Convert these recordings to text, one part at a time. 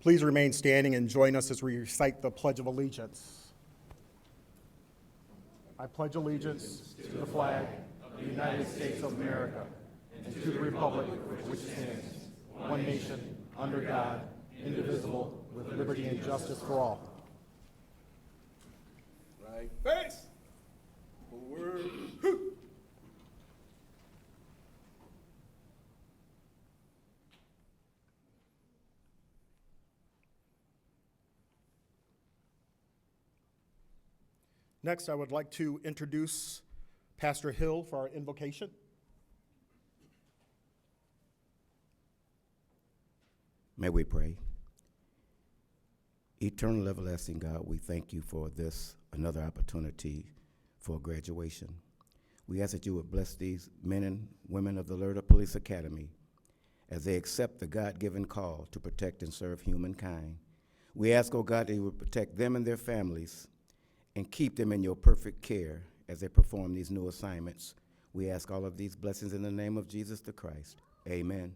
Please remain standing and join us as we recite the Pledge of Allegiance. I pledge allegiance to the flag of the United States of America and to the republic for which it stands, one nation, under God, indivisible, with liberty and justice for all. Right face. Forward. Hoot. Next, I would like to introduce Pastor Hill for our invocation. May we pray. Eternal, everlasting God, we thank you for this, another opportunity for graduation. We ask that you would bless these men and women of the LERTA Police Academy as they accept the God-given call to protect and serve humankind. We ask, oh God, that you would protect them and their families and keep them in your perfect care as they perform these new assignments. We ask all of these blessings in the name of Jesus the Christ. Amen.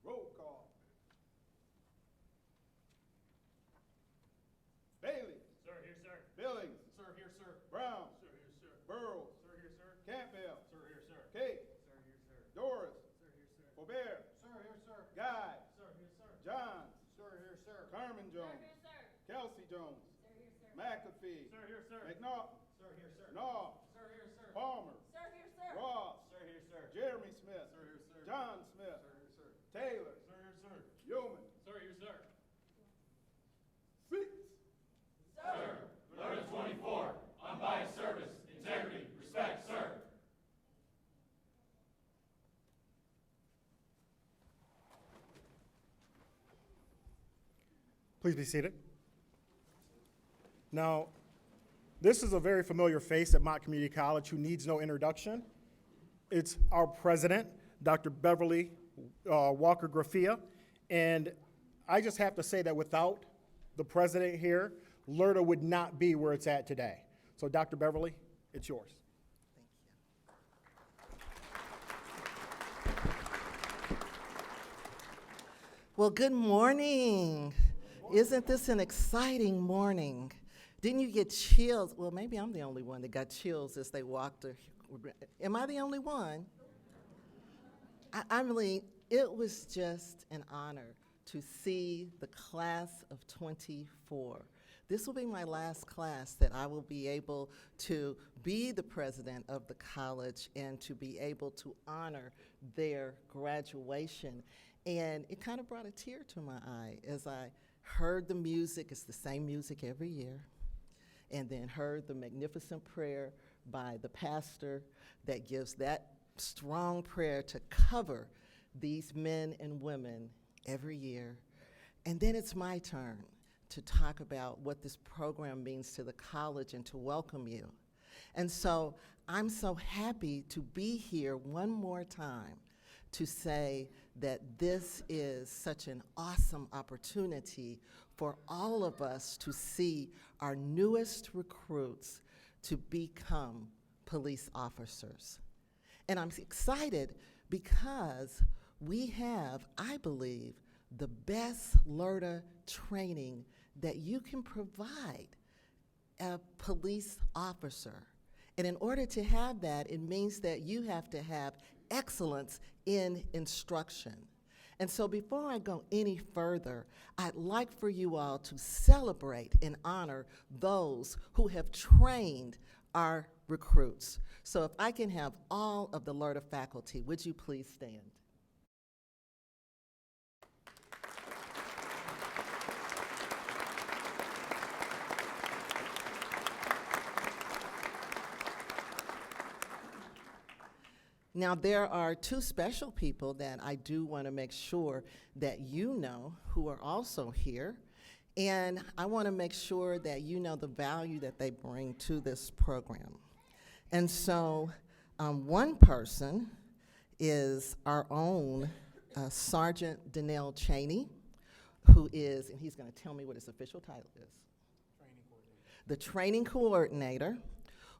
Roll call. Bailey. Sir, here, sir. Billings. Sir, here, sir. Brown. Sir, here, sir. Burrows. Sir, here, sir. Campbell. Sir, here, sir. Kate. Sir, here, sir. Doris. Sir, here, sir. Faubert. Sir, here, sir. Guy. Sir, here, sir. John. Sir, here, sir. Carmen Jones. Kelsey Jones. McAfee. Sir, here, sir. McNaughton. Sir, here, sir. Naw. Sir, here, sir. Palmer. Sir, here, sir. Ross. Sir, here, sir. Jeremy Smith. Sir, here, sir. John Smith. Sir, here, sir. Taylor. Sir, here, sir. Yeoman. Sir, here, sir. Seats. Sir, LERTA 24, unbiased service, integrity, respect, sir. Please be seated. Now, this is a very familiar face at Mott Community College who needs no introduction. It's our president, Dr. Beverly Walker Graffia. And I just have to say that without the president here, LERTA would not be where it's at today. So Dr. Beverly, it's yours. Well, good morning. Isn't this an exciting morning? Didn't you get chills? Well, maybe I'm the only one that got chills as they walked. Am I the only one? I mean, it was just an honor to see the class of 24. This will be my last class that I will be able to be the president of the college and to be able to honor their graduation. And it kind of brought a tear to my eye as I heard the music. It's the same music every year. And then heard the magnificent prayer by the pastor that gives that strong prayer to cover these men and women every year. And then it's my turn to talk about what this program means to the college and to welcome you. And so I'm so happy to be here one more time to say that this is such an awesome opportunity for all of us to see our newest recruits to become police officers. And I'm excited because we have, I believe, the best LERTA training that you can provide a police officer. And in order to have that, it means that you have to have excellence in instruction. And so before I go any further, I'd like for you all to celebrate and honor those who have trained our recruits. So if I can have all of the LERTA faculty, would you please stand? Now, there are two special people that I do want to make sure that you know who are also here. And I want to make sure that you know the value that they bring to this program. And so one person is our own Sergeant Donnell Cheney, who is, and he's going to tell me what his official title is. Training the training coordinator,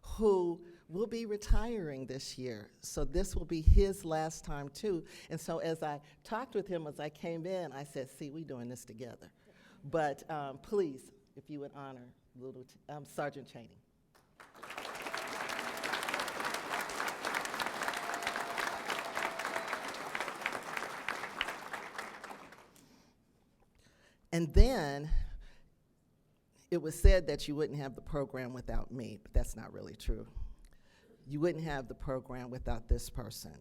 who will be retiring this year. So this will be his last time too. And so as I talked with him as I came in, I said, see, we doing this together. But please, if you would honor Sergeant Chaney. And then it was said that you wouldn't have the program without me, but that's not really true. You wouldn't have the program without this person.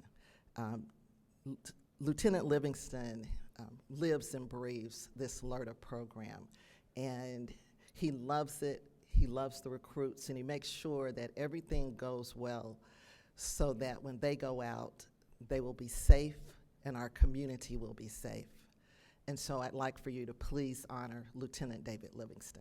Lieutenant Livingston lives and breathes this LERTA program, and he loves it. He loves the recruits, and he makes sure that everything goes well so that when they go out, they will be safe and our community will be safe. And so I'd like for you to please honor Lieutenant David Livingston.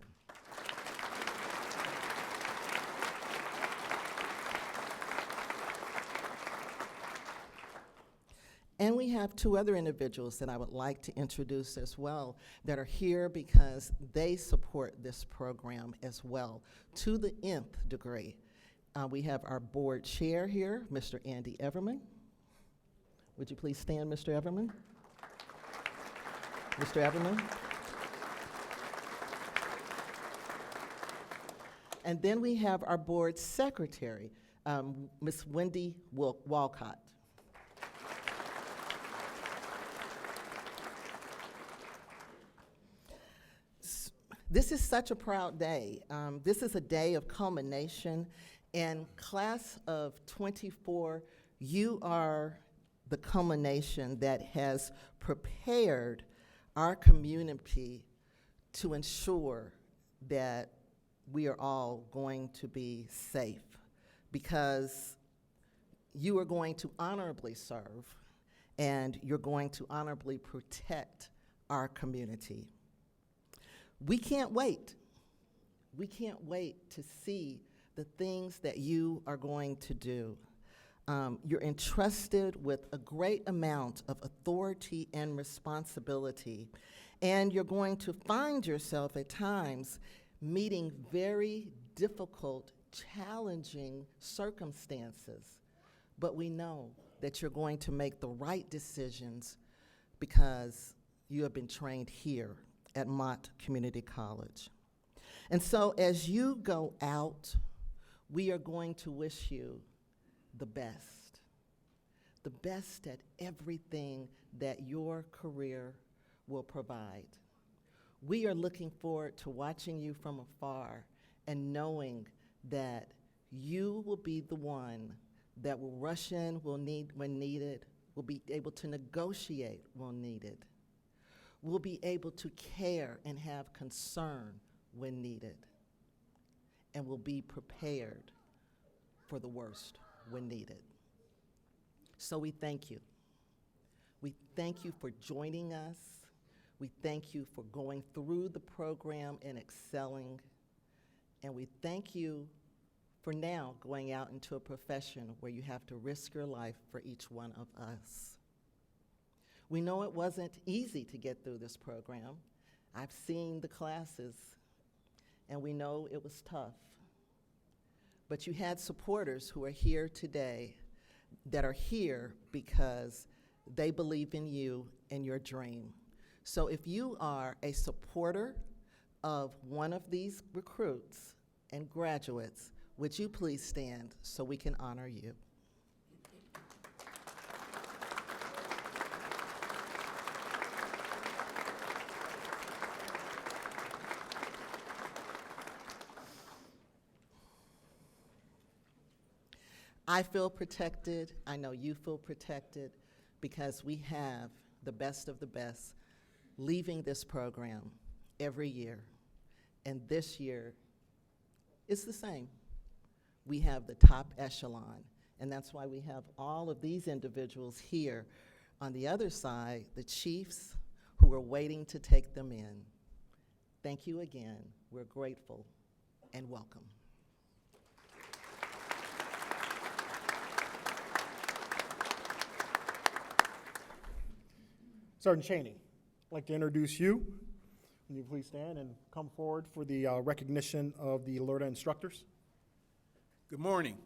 And we have two other individuals that I would like to introduce as well that are here because they support this program as well to the nth degree. We have our board chair here, Mr. Andy Everman. Would you please stand, Mr. Everman? Mr. Everman. And then we have our board secretary, Ms. Wendy Walcott. This is such a proud day. This is a day of culmination, and class of 24, you are the culmination that has prepared our community to ensure that we are all going to be safe, because you are going to honorably serve and you're going to honorably protect our community. We can't wait. We can't wait to see the things that you are going to do. You're entrusted with a great amount of authority and responsibility, and you're going to find yourself at times meeting very difficult, challenging circumstances. But we know that you're going to make the right decisions because you have been trained here at Mott Community College. And so as you go out, we are going to wish you the best at everything that your career will provide. We are looking forward to watching you from afar and knowing that you will be the one that will rush in when needed, will be able to negotiate when needed, will be able to care and have concern when needed, and will be prepared for the worst when needed. So we thank you. We thank you for joining us. We thank you for going through the program and excelling. And we thank you for now going out into a profession where you have to risk your life for each one of us. We know it wasn't easy to get through this program. I've seen the classes, and we know it was tough. But you had supporters who are here today that are here because they believe in you and your dream. So if you are a supporter of one of these recruits and graduates, would you please stand so we can honor you? I feel protected. I know you feel protected because we have the best of the best leaving this program every year. And this year, it's the same. We have the top echelon, and that's why we have all of these individuals here. On the other side, the chiefs who are waiting to take them in. Thank you again. We're grateful and welcome. Sergeant Chaney, I'd like to introduce you, Can you please stand and come forward for the recognition of the LERTA instructors? Good morning.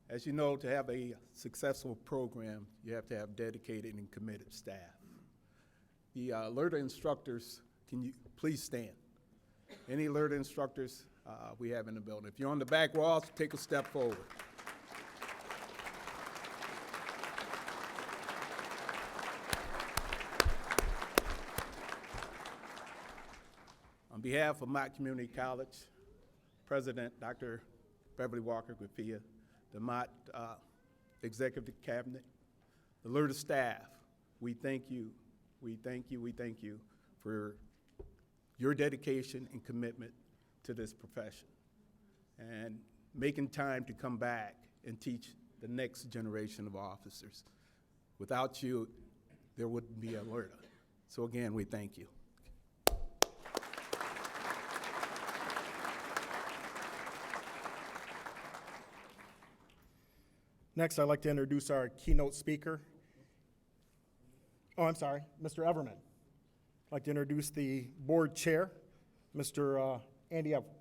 As you know, to have a successful program, you have to have dedicated and committed staff. The LERTA instructors, can you please stand? Any LERTA instructors we have in the building? If you're on the back walls, take a step forward. On behalf of Mott Community College, President Dr. Beverly Walker Graffia, the Mott Executive Cabinet, the LERTA staff, we thank you, we thank you, we thank you for your dedication and commitment to this profession and making time to come back and teach the next generation of officers. Without you, there wouldn't be a LERTA. So again, we thank you. Next, I'd like to introduce our keynote speaker. Oh, I'm sorry, Mr. Everman. I'd like to introduce the board chair, Mr. Andy Everett.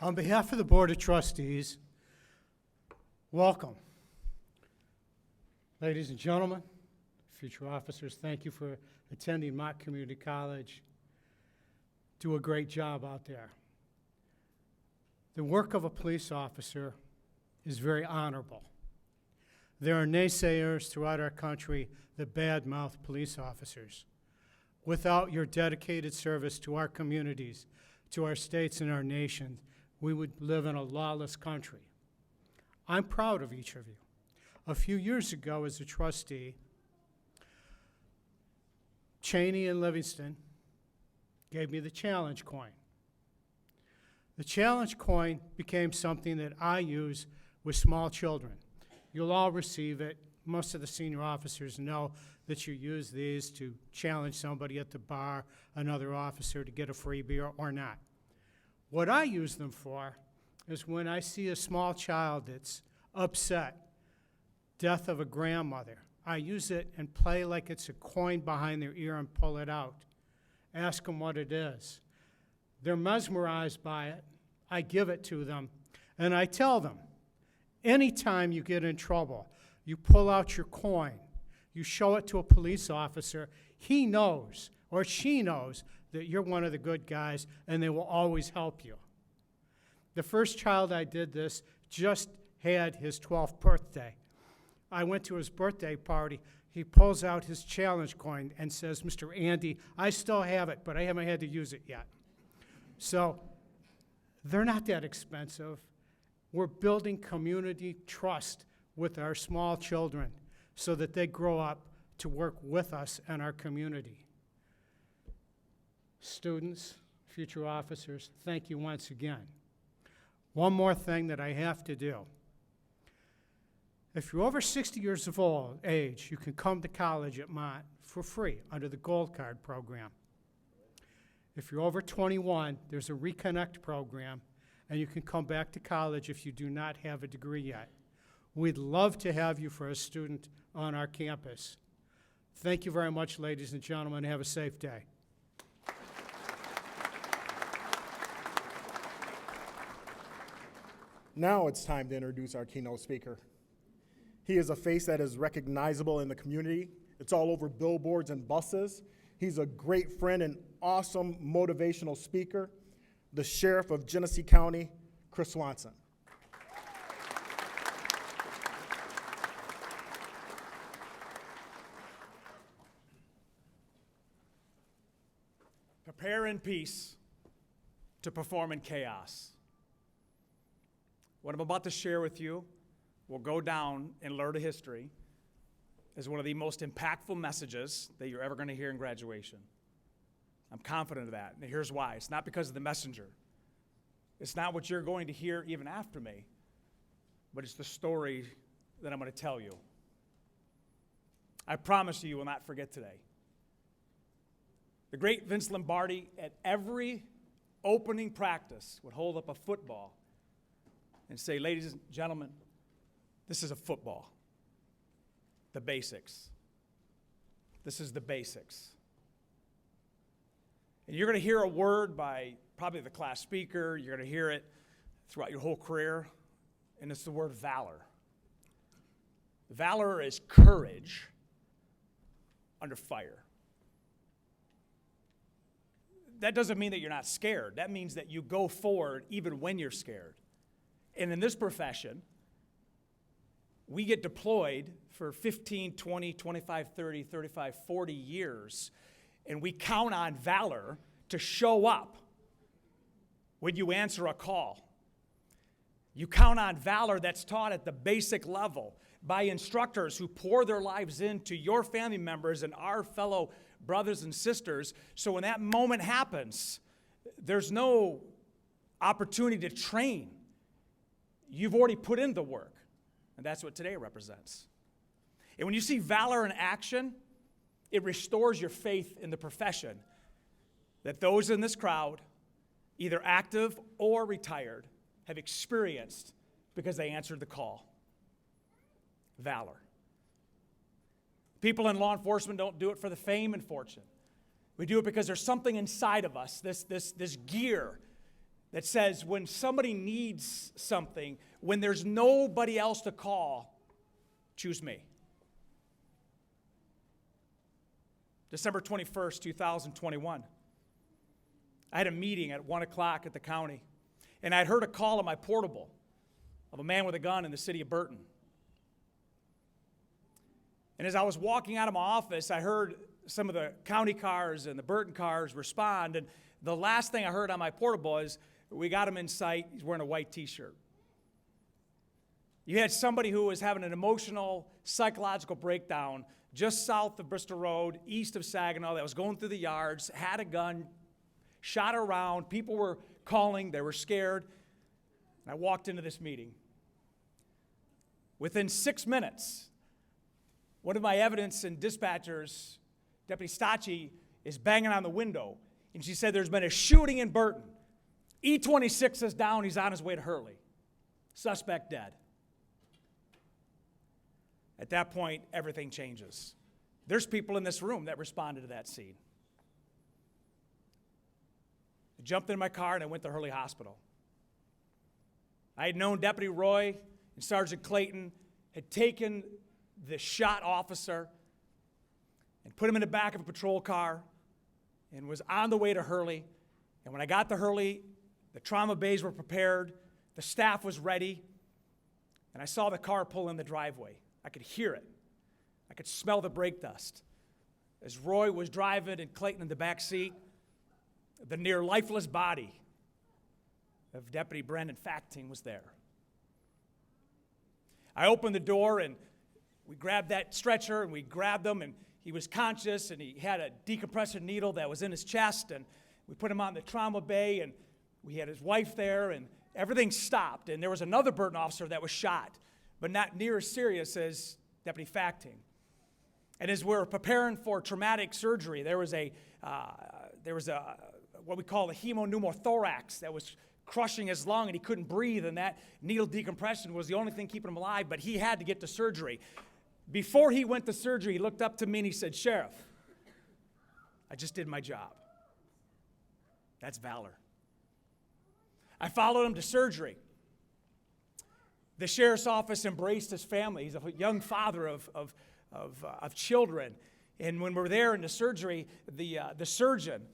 On behalf of the Board of Trustees, welcome. Ladies and gentlemen, future officers, thank you for attending Mott Community College. Do a great job out there. The work of a police officer is very honorable. There are naysayers throughout our country that badmouth police officers. Without your dedicated service to our communities, to our states and our nation, we would live in a lawless country. I'm proud of each of you. A few years ago, as a trustee, Cheney and Livingston gave me the challenge coin. The challenge coin became something that I use with small children. You'll all receive it. Most of the senior officers know that you use these to challenge somebody at the bar, another officer to get a free beer or not. What I use them for is when I see a small child that's upset, death of a grandmother, I use it and play like it's a coin behind their ear and pull it out. Ask them what it is. They're mesmerized by it. I give it to them, and I tell them, anytime you get in trouble, you pull out your coin, you show it to a police officer, he knows or she knows that you're one of the good guys, and they will always help you. The first child I did this just had his 12th birthday. I went to his birthday party. He pulls out his challenge coin and says, Mr. Andy, I still have it, but I haven't had to use it yet. So they're not that expensive. We're building community trust with our small children so that they grow up to work with us and our community. Students, future officers, thank you once again. One more thing that I have to do. If you're over 60 years of age, you can come to college at Mott for free under the Gold Card program. If you're over 21, there's a Reconnect program, and you can come back to college if you do not have a degree yet. We'd love to have you for a student on our campus. Thank you very much, ladies and gentlemen. Have a safe day. Now it's time to introduce our keynote speaker. He is a face that is recognizable in the community. It's all over billboards and buses. He's a great friend and awesome motivational speaker, the Sheriff of Genesee County, Chris Swanson. Prepare in peace to perform in chaos. What I'm about to share with you will go down in LERTA history as one of the most impactful messages that you're ever going to hear in graduation. I'm confident of that, and here's why. It's not because of the messenger. It's not what you're going to hear even after me, but it's the story that I'm going to tell you. I promise you will not forget today. The great Vince Lombardi, at every opening practice, would hold up a football and say, ladies and gentlemen, this is a football. the basics. This is the basics. And you're going to hear a word by probably the class speaker. You're going to hear it throughout your whole career, and it's the word valor. Valor is courage under fire. That doesn't mean that you're not scared. That means that you go forward even when you're scared. And in this profession, we get deployed for 15, 20, 25, 30, 35, 40 years, and we count on valor to show up when you answer a call. You count on valor that's taught at the basic level by instructors who pour their lives into your family members and our fellow brothers and sisters. So when that moment happens, there's no opportunity to train. You've already put in the work. And that's what today represents. And when you see valor in action, it restores your faith in the profession that those in this crowd, either active or retired, have experienced because they answered the call. Valor. People in law enforcement don't do it for the fame and fortune. We do it because there's something inside of us, this gear that says when somebody needs something, when there's nobody else to call, choose me. December 21st, 2021. I had a meeting at 1 o'clock at the county, and I'd heard a call on my portable of a man with a gun in the city of Burton. And as I was walking out of my office, I heard some of the county cars and the Burton cars respond, and the last thing I heard on my portable is, "We got him in sight, he's wearing a white t-shirt." You had somebody who was having an emotional, psychological breakdown just south of Bristol Road, east of Saginaw, that was going through the yards, had a gun, shot around, people were calling, they were scared. And I walked into this meeting. Within 6 minutes, one of my evidence and dispatchers, Deputy Stacci, is banging on the window, and she said, "There's been a shooting in Burton. E26 is down, he's on his way to Hurley. Suspect dead." At that point, everything changes. There's people in this room that responded to that scene. I jumped in my car and I went to Hurley Hospital. I had known Deputy Roy and Sergeant Clayton had taken the shot officer and put him in the back of a patrol car and was on the way to Hurley. And when I got to Hurley, the trauma bays were prepared, the staff was ready, and I saw the car pull in the driveway. I could hear it. I could smell the brake dust. As Roy was driving and Clayton in the back seat, the near lifeless body of Deputy Brandon Facting was there. I opened the door and we grabbed that stretcher and we grabbed him, and he was conscious and he had a decompressor needle that was in his chest, and we put him on the trauma bay, and we had his wife there, and everything stopped. And there was another Burton officer that was shot, but not near as serious as Deputy Facting. And as we were preparing for traumatic surgery, there was what we call a hemopneumothorax that was crushing his lung, and he couldn't breathe, and that needle decompression was the only thing keeping him alive, but he had to get to surgery. Before he went to surgery, he looked up to me and he said, "Sheriff, I just did my job." That's valor. I followed him to surgery. The sheriff's office embraced his family. He's a young father of children. And when we were there in the surgery, the surgeon,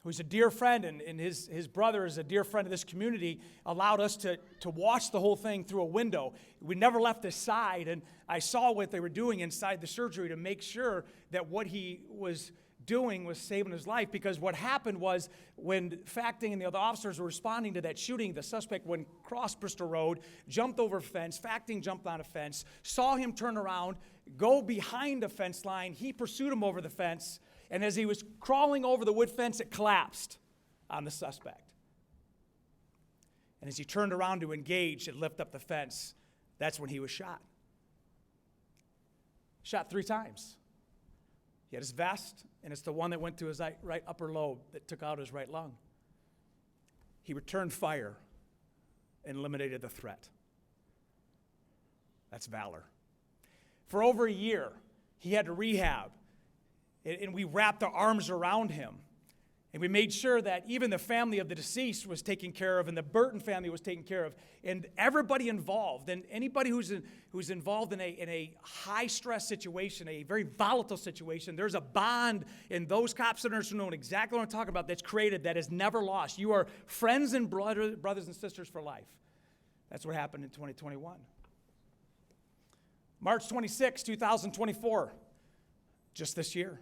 who's a dear friend, and his brother is a dear friend of this community, allowed us to watch the whole thing through a window. We never left his side, and I saw what they were doing inside the surgery to make sure that what he was doing was saving his life. Because what happened was, when Facting and the other officers were responding to that shooting, the suspect went across Bristol Road, jumped over a fence. Facting jumped on a fence, saw him turn around, go behind a fence line. He pursued him over the fence, and as he was crawling over the wood fence, it collapsed on the suspect. And as he turned around to engage and lift up the fence, that's when he was shot. Shot 3 times. He had his vest, and it's the one that went to his right upper lobe that took out his right lung. He returned fire and eliminated the threat. That's valor. For over a year, he had to rehab. And we wrapped our arms around him. And we made sure that even the family of the deceased was taken care of, and the Burton family was taken care of, and everybody involved, and anybody who's involved in a high-stress situation, a very volatile situation, there's a bond in those cops and nurses who know exactly what I'm talking about that's created that is never lost. You are friends and brothers and sisters for life. That's what happened in 2021. March 26, 2024, just this year.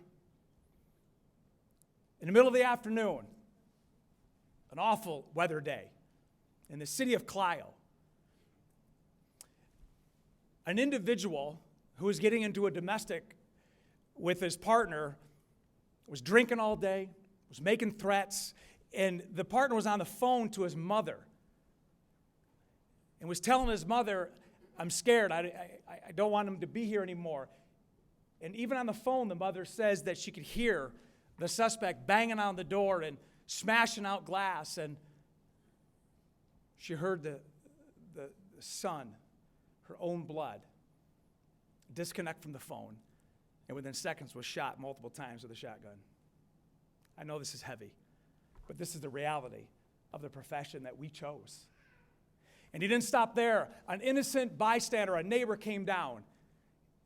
In the middle of the afternoon, an awful weather day in the city of Clio, an individual who was getting into a domestic with his partner was drinking all day, was making threats, and the partner was on the phone to his mother and was telling his mother, I'm scared, I don't want him to be here anymore. And even on the phone, the mother says that she could hear the suspect banging on the door and smashing out glass, and she heard the son, her own blood, disconnect from the phone, and within seconds was shot multiple times with a shotgun. I know this is heavy, but this is the reality of the profession that we chose. And he didn't stop there. An innocent bystander, a neighbor, came down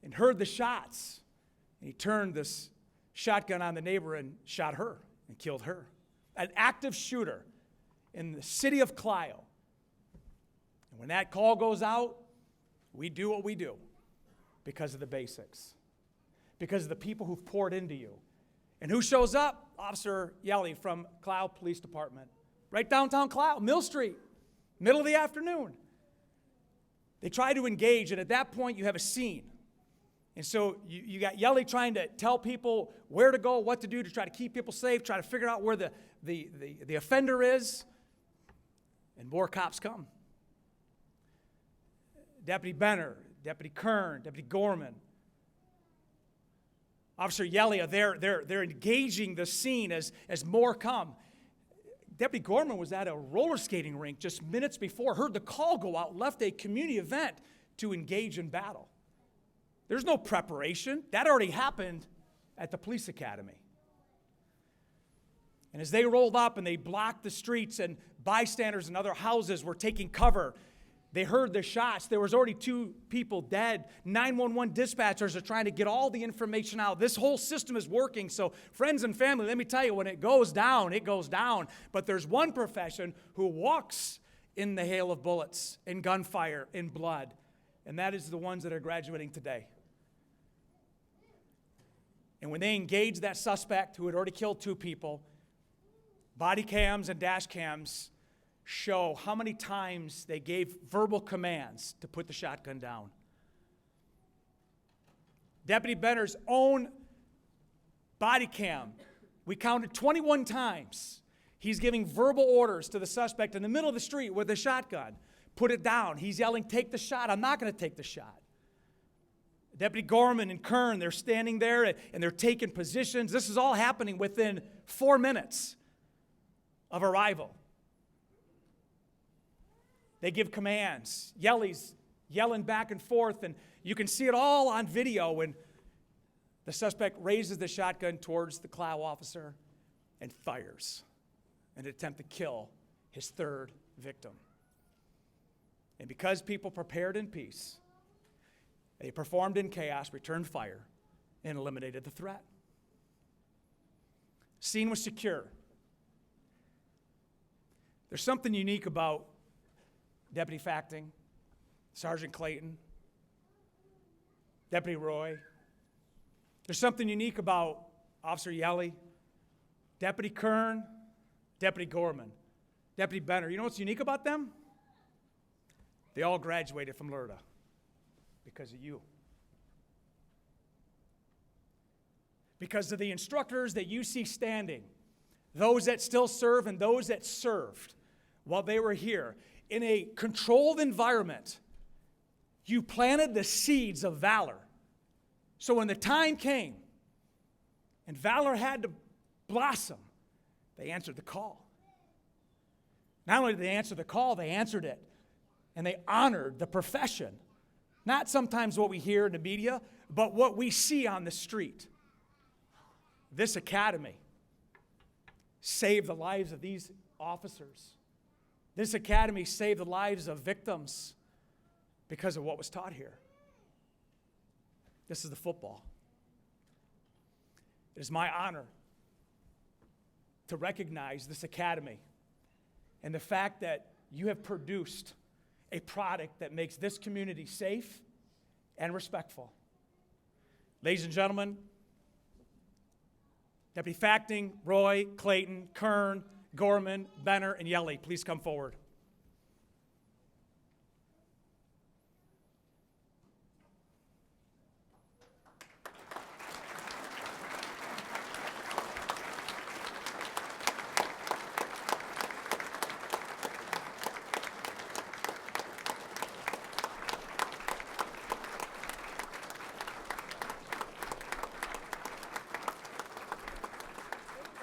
and heard the shots, and he turned this shotgun on the neighbor and shot her and killed her. An active shooter in the city of Clio. And when that call goes out, we do what we do because of the basics, because of the people who've poured into you. And who shows up? Officer Yelly from Clio Police Department, right downtown Clio, Mill Street, middle of the afternoon. They try to engage, and at that point you have a scene. And so you got Yelly trying to tell people where to go, what to do to try to keep people safe, try to figure out where the offender is, and more cops come. Deputy Benner, Deputy Kern, Deputy Gorman, Officer Yelly, they're engaging the scene as more come. Deputy Gorman was at a roller skating rink just minutes before, heard the call go out, left a community event to engage in battle. There's no preparation. That already happened at the police academy. And as they rolled up and they blocked the streets and bystanders in other houses were taking cover, they heard the shots. There was already 2 people dead. 911 dispatchers are trying to get all the information out. This whole system is working. So friends and family, let me tell you, when it goes down, it goes down. But there's one profession who walks in the hail of bullets, in gunfire, in blood. And that is the ones that are graduating today. And when they engaged that suspect who had already killed 2 people, body cams and dash cams show how many times they gave verbal commands to put the shotgun down. Deputy Benner's own body cam, we counted 21 times. He's giving verbal orders to the suspect in the middle of the street with a shotgun. Put it down. He's yelling, take the shot. I'm not going to take the shot. Deputy Gorman and Kern, they're standing there and they're taking positions. This is all happening within 4 minutes of arrival. They give commands. Yelly's yelling back and forth, and you can see it all on video when the suspect raises the shotgun towards the Clio officer and fires in an attempt to kill his 3rd victim. And because people prepared in peace, they performed in chaos, returned fire, and eliminated the threat. Scene was secure. There's something unique about Deputy Facting, Sergeant Clayton, Deputy Roy. There's something unique about Officer Yelly, Deputy Kern, Deputy Gorman, Deputy Benner. You know what's unique about them? They all graduated from LERTA because of you. Because of the instructors that you see standing, those that still serve and those that served while they were here. In a controlled environment, you planted the seeds of valor. So when the time came and valor had to blossom, they answered the call. Not only did they answer the call, they answered it. And they honored the profession. Not sometimes what we hear in the media, but what we see on the street. This academy saved the lives of these officers. This academy saved the lives of victims because of what was taught here. This is the football. It is my honor to recognize this academy and the fact that you have produced a product that makes this community safe and respectful. Ladies and gentlemen, Deputy Facting, Roy, Clayton, Kern, Gorman, Benner, and Yelly, please come forward.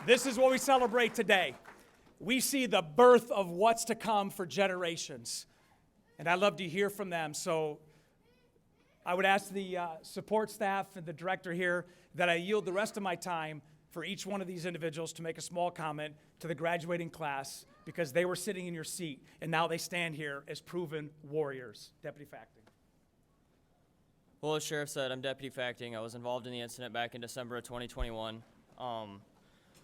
This is what we celebrate today. We see the birth of what's to come for generations. And I'd love to hear from them. So I would ask the support staff and the director here that I yield the rest of my time for each one of these individuals to make a small comment to the graduating class, because they were sitting in your seat and now they stand here as proven warriors. Deputy Facting. Well, as Sheriff said, I'm Deputy Facting. I was involved in the incident back in December of 2021.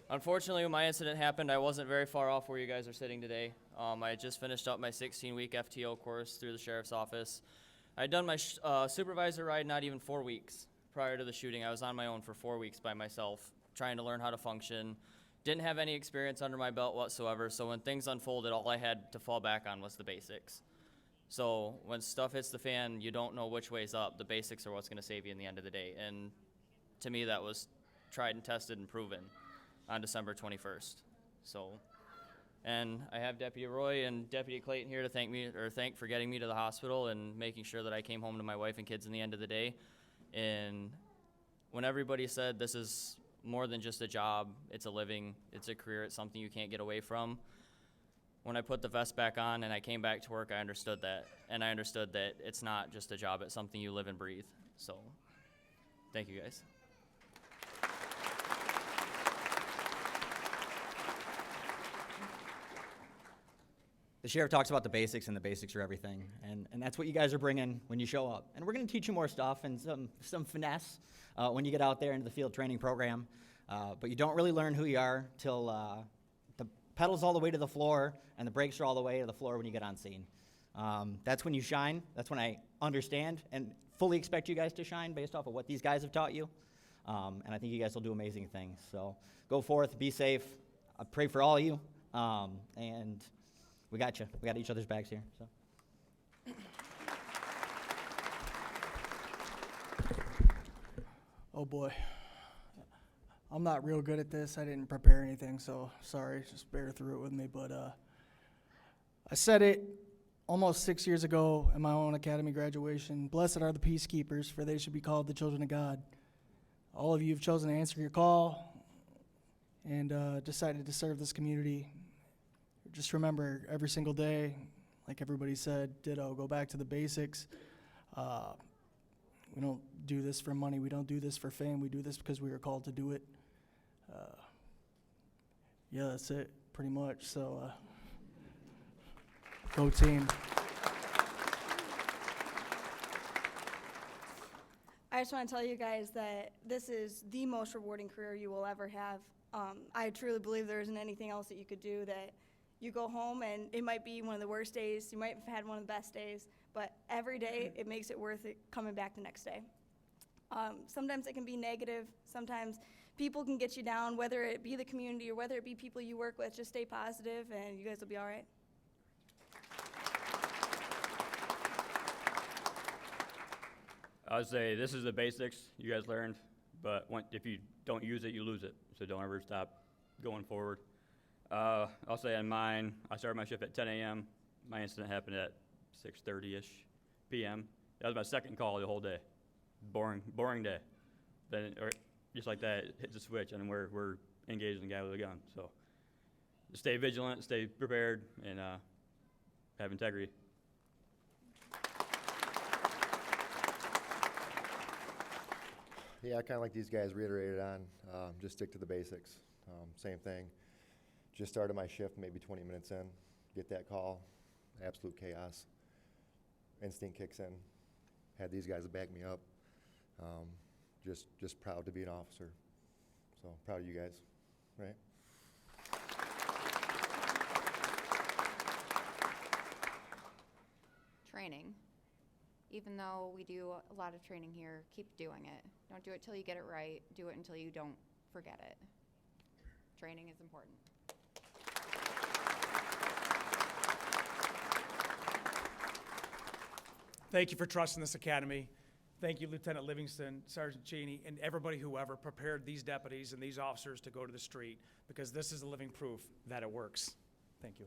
Unfortunately, when my incident happened, I wasn't very far off where you guys are sitting today. I had just finished up my 16-week FTO course through the Sheriff's Office. I had done my supervisor ride not even 4 weeks prior to the shooting. I was on my own for 4 weeks by myself, trying to learn how to function. Didn't have any experience under my belt whatsoever, so when things unfolded, all I had to fall back on was the basics. So when stuff hits the fan, you don't know which way's up. The basics are what's going to save you in the end of the day. And to me, that was tried and tested and proven on December 21st. So, and I have Deputy Roy and Deputy Clayton here to thank for getting me to the hospital and making sure that I came home to my wife and kids in the end of the day. And when everybody said this is more than just a job, it's a living, it's a career, it's something you can't get away from. When I put the vest back on and I came back to work, I understood that. And I understood that it's not just a job, it's something you live and breathe. So, thank you guys. The sheriff talks about the basics, and the basics are everything. And that's what you guys are bringing when you show up. And we're going to teach you more stuff and some finesse when you get out there into the field training program. But you don't really learn who you are till the pedal's all the way to the floor and the brakes are all the way to the floor when you get on scene. That's when you shine. That's when I understand and fully expect you guys to shine based off of what these guys have taught you. And I think you guys will do amazing things. So go forth, be safe. I pray for all of you. And we got you. We got each other's backs here. So. Oh boy. I'm not real good at this. I didn't prepare anything, so sorry. Just bear through it with me. But I said it almost 6 years ago at my own academy graduation. Blessed are the peacekeepers, for they should be called the children of God. All of you have chosen to answer your call and decided to serve this community. Just remember every single day, like everybody said, ditto, go back to the basics. We don't do this for money. We don't do this for fame. We do this because we were called to do it. Yeah, that's it, pretty much. So, go team. I just want to tell you guys that this is the most rewarding career you will ever have. I truly believe there isn't anything else that you could do that you go home and it might be one of the worst days, you might have had one of the best days, but every day it makes it worth it coming back the next day. Sometimes it can be negative, sometimes people can get you down, whether it be the community or whether it be people you work with. Just stay positive and you guys will be all right. I would say this is the basics you guys learned, but if you don't use it, you lose it. So don't ever stop going forward. I'll say on mine, I started my shift at 10 a.m. My incident happened at 6:30-ish p.m. That was my second call the whole day. Boring day. Then, just like that, it hits a switch, and we're engaging the guy with a gun. So just stay vigilant, stay prepared, and have integrity. Yeah, kind of like these guys reiterated on, just stick to the basics. Same thing. Just started my shift maybe 20 minutes in, get that call, absolute chaos. Instinct kicks in. Had these guys to back me up. Just proud to be an officer. So proud of you guys, right? Training. Even though we do a lot of training here, keep doing it. Don't do it till you get it right. Do it until you don't forget it. Training is important. Thank you for trusting this academy. Thank you, Lieutenant Livingston, Sergeant Cheney, and everybody who ever prepared these deputies and these officers to go to the street, because this is a living proof that it works. Thank you.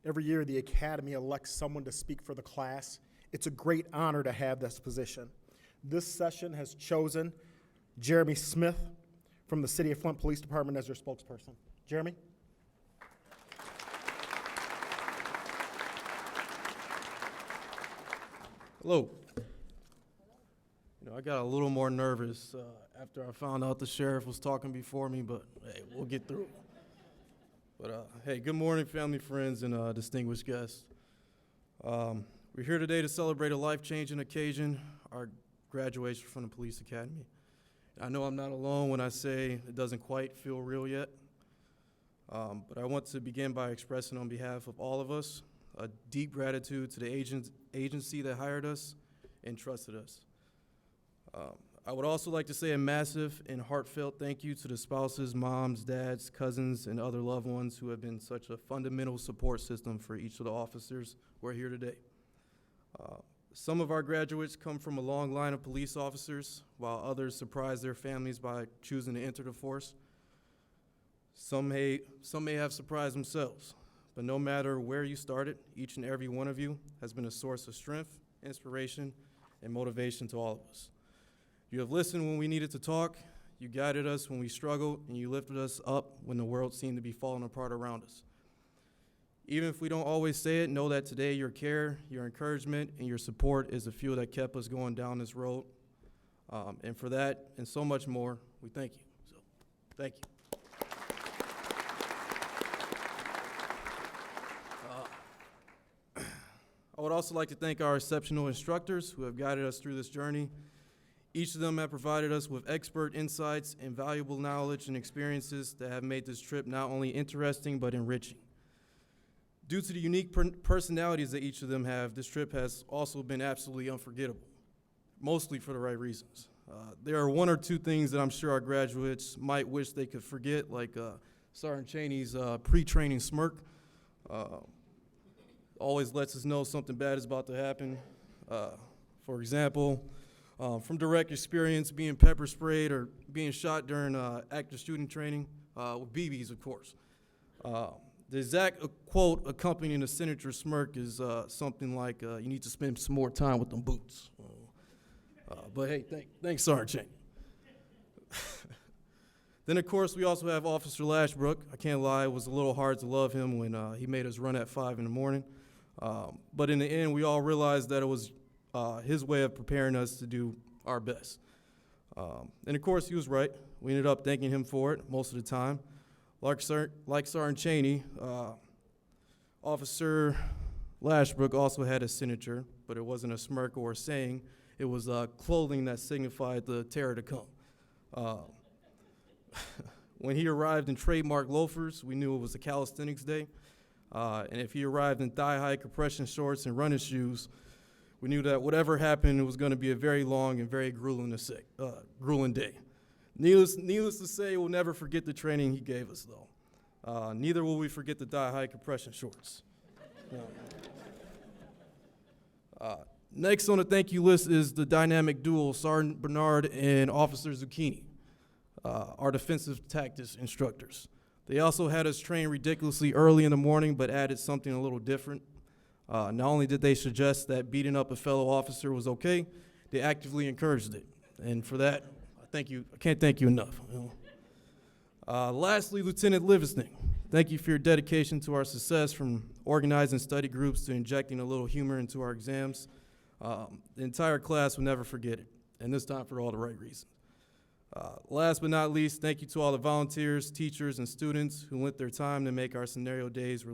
Every year, the Academy elects someone to speak for the class. It's a great honor to have this position. This session has chosen Jeremy Smith from the City of Flint Police Department as their spokesperson. Jeremy? Hello. You know, I got a little more nervous after I found out the sheriff was talking before me, but hey, we'll get through it. But hey, good morning, family, friends, and distinguished guests. We're here today to celebrate a life-changing occasion, our graduation from the Police Academy. I know I'm not alone when I say it doesn't quite feel real yet, but I want to begin by expressing on behalf of all of us a deep gratitude to the agency that hired us and trusted us. I would also like to say a massive and heartfelt thank you to the spouses, moms, dads, cousins, and other loved ones who have been such a fundamental support system for each of the officers who are here today. Some of our graduates come from a long line of police officers, while others surprise their families by choosing to enter the force. Some may have surprised themselves, but no matter where you started, each and every one of you has been a source of strength, inspiration, and motivation to all of us. You have listened when we needed to talk, you guided us when we struggled, and you lifted us up when the world seemed to be falling apart around us. Even if we don't always say it, know that today your care, your encouragement, and your support is the fuel that kept us going down this road. And for that and so much more, we thank you. So, thank you. I would also like to thank our exceptional instructors who have guided us through this journey. Each of them have provided us with expert insights and valuable knowledge and experiences that have made this trip not only interesting but enriching. Due to the unique personalities that each of them have, this trip has also been absolutely unforgettable, mostly for the right reasons. There are one or two things that I'm sure our graduates might wish they could forget, like Sergeant Cheney's pre-training smirk. Always lets us know something bad is about to happen. For example, from direct experience, being pepper sprayed or being shot during active shooting training, with BBs, of course. The exact quote accompanying the senator's smirk is something like, you need to spend some more time with them boots. But hey, thanks, Sergeant Cheney. Then, of course, we also have Officer Lashbrook. I can't lie, it was a little hard to love him when he made us run at 5 in the morning. But in the end, we all realized that it was his way of preparing us to do our best. And of course, he was right. We ended up thanking him for it most of the time. Like Sergeant Cheney, Officer Lashbrook also had a signature, but it wasn't a smirk or a saying. It was clothing that signified the terror to come. When he arrived in trademark loafers, we knew it was a calisthenics day. And if he arrived in thigh-high compression shorts and running shoes, we knew that whatever happened, it was going to be a very long and very grueling day. Needless to say, we'll never forget the training he gave us, though. Neither will we forget the thigh-high compression shorts. Next on the thank you list is the dynamic duo, Sergeant Bernard and Officer Zucchini, our defensive tactics instructors. They also had us train ridiculously early in the morning, but added something a little different. Not only did they suggest that beating up a fellow officer was okay, they actively encouraged it. And for that, I can't thank you enough. Lastly, Lieutenant Livingston, thank you for your dedication to our success, from organizing study groups to injecting a little humor into our exams. The entire class will never forget it, and this time for all the right reasons. Last but not least, thank you to all the volunteers, teachers, and students who lent their time to make our scenario days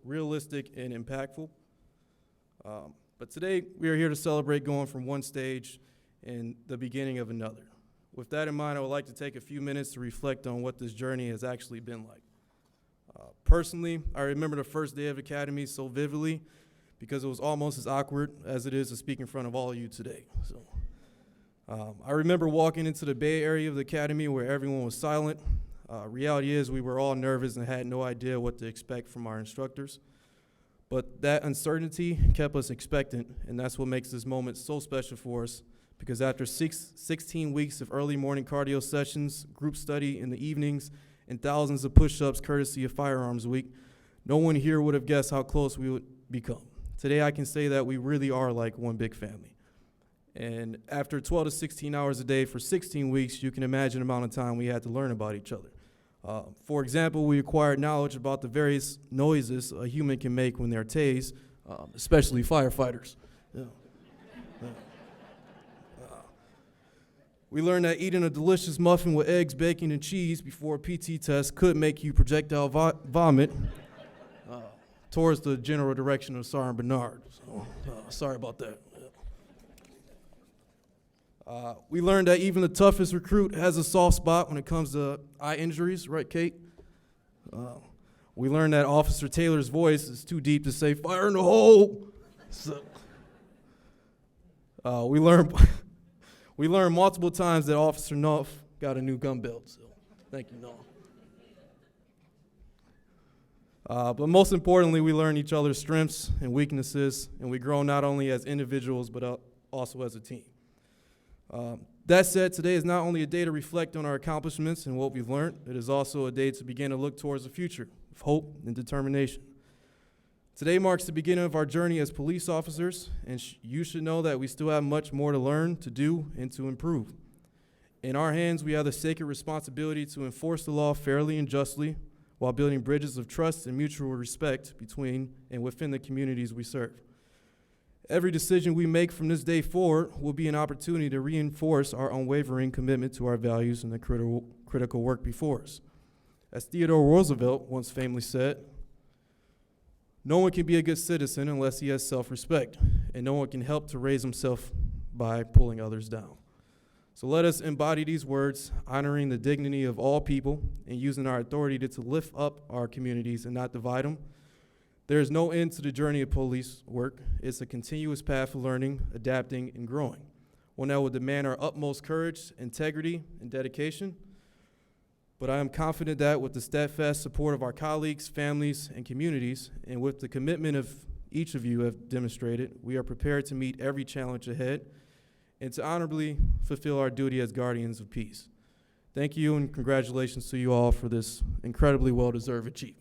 realistic and impactful. But today, we are here to celebrate going from one stage and the beginning of another. With that in mind, I would like to take a few minutes to reflect on what this journey has actually been like. Personally, I remember the first day of Academy so vividly because it was almost as awkward as it is to speak in front of all of you today. So, I remember walking into the Bay Area of the Academy where everyone was silent. Reality is we were all nervous and had no idea what to expect from our instructors. But that uncertainty kept us expectant, and that's what makes this moment so special for us, because after 16 weeks of early morning cardio sessions, group study in the evenings, and thousands of push-ups courtesy of Firearms Week, no one here would have guessed how close we would become. Today I can say that we really are like one big family. And after 12 to 16 hours a day for 16 weeks, you can imagine the amount of time we had to learn about each other. For example, we acquired knowledge about the various noises a human can make when they're tased, especially firefighters. Yeah. We learned that eating a delicious muffin with eggs, bacon, and cheese before a PT test could make you projectile vomit towards the general direction of Sergeant Bernard. So, sorry about that. We learned that even the toughest recruit has a soft spot when it comes to eye injuries, right, Kate? We learned that Officer Taylor's voice is too deep to say, "Fire in the hole!" So, we learned multiple times that Officer Nuff got a new gun belt, so thank you, Nuff. But most importantly, we learned each other's strengths and weaknesses, and we grow not only as individuals, but also as a team. That said, today is not only a day to reflect on our accomplishments and what we've learned, it is also a day to begin to look towards the future with hope and determination. Today marks the beginning of our journey as police officers, and you should know that we still have much more to learn, to do, and to improve. In our hands, we have the sacred responsibility to enforce the law fairly and justly while building bridges of trust and mutual respect between and within the communities we serve. Every decision we make from this day forward will be an opportunity to reinforce our unwavering commitment to our values and the critical work before us. As Theodore Roosevelt once famously said, "No one can be a good citizen unless he has self-respect, and no one can help to raise himself by pulling others down." So let us embody these words, honoring the dignity of all people and using our authority to lift up our communities and not divide them. There is no end to the journey of police work. It's a continuous path of learning, adapting, and growing, one that will demand our utmost courage, integrity, and dedication. But I am confident that with the steadfast support of our colleagues, families, and communities, and with the commitment of each of you have demonstrated, we are prepared to meet every challenge ahead and to honorably fulfill our duty as guardians of peace. Thank you, and congratulations to you all for this incredibly well-deserved achievement.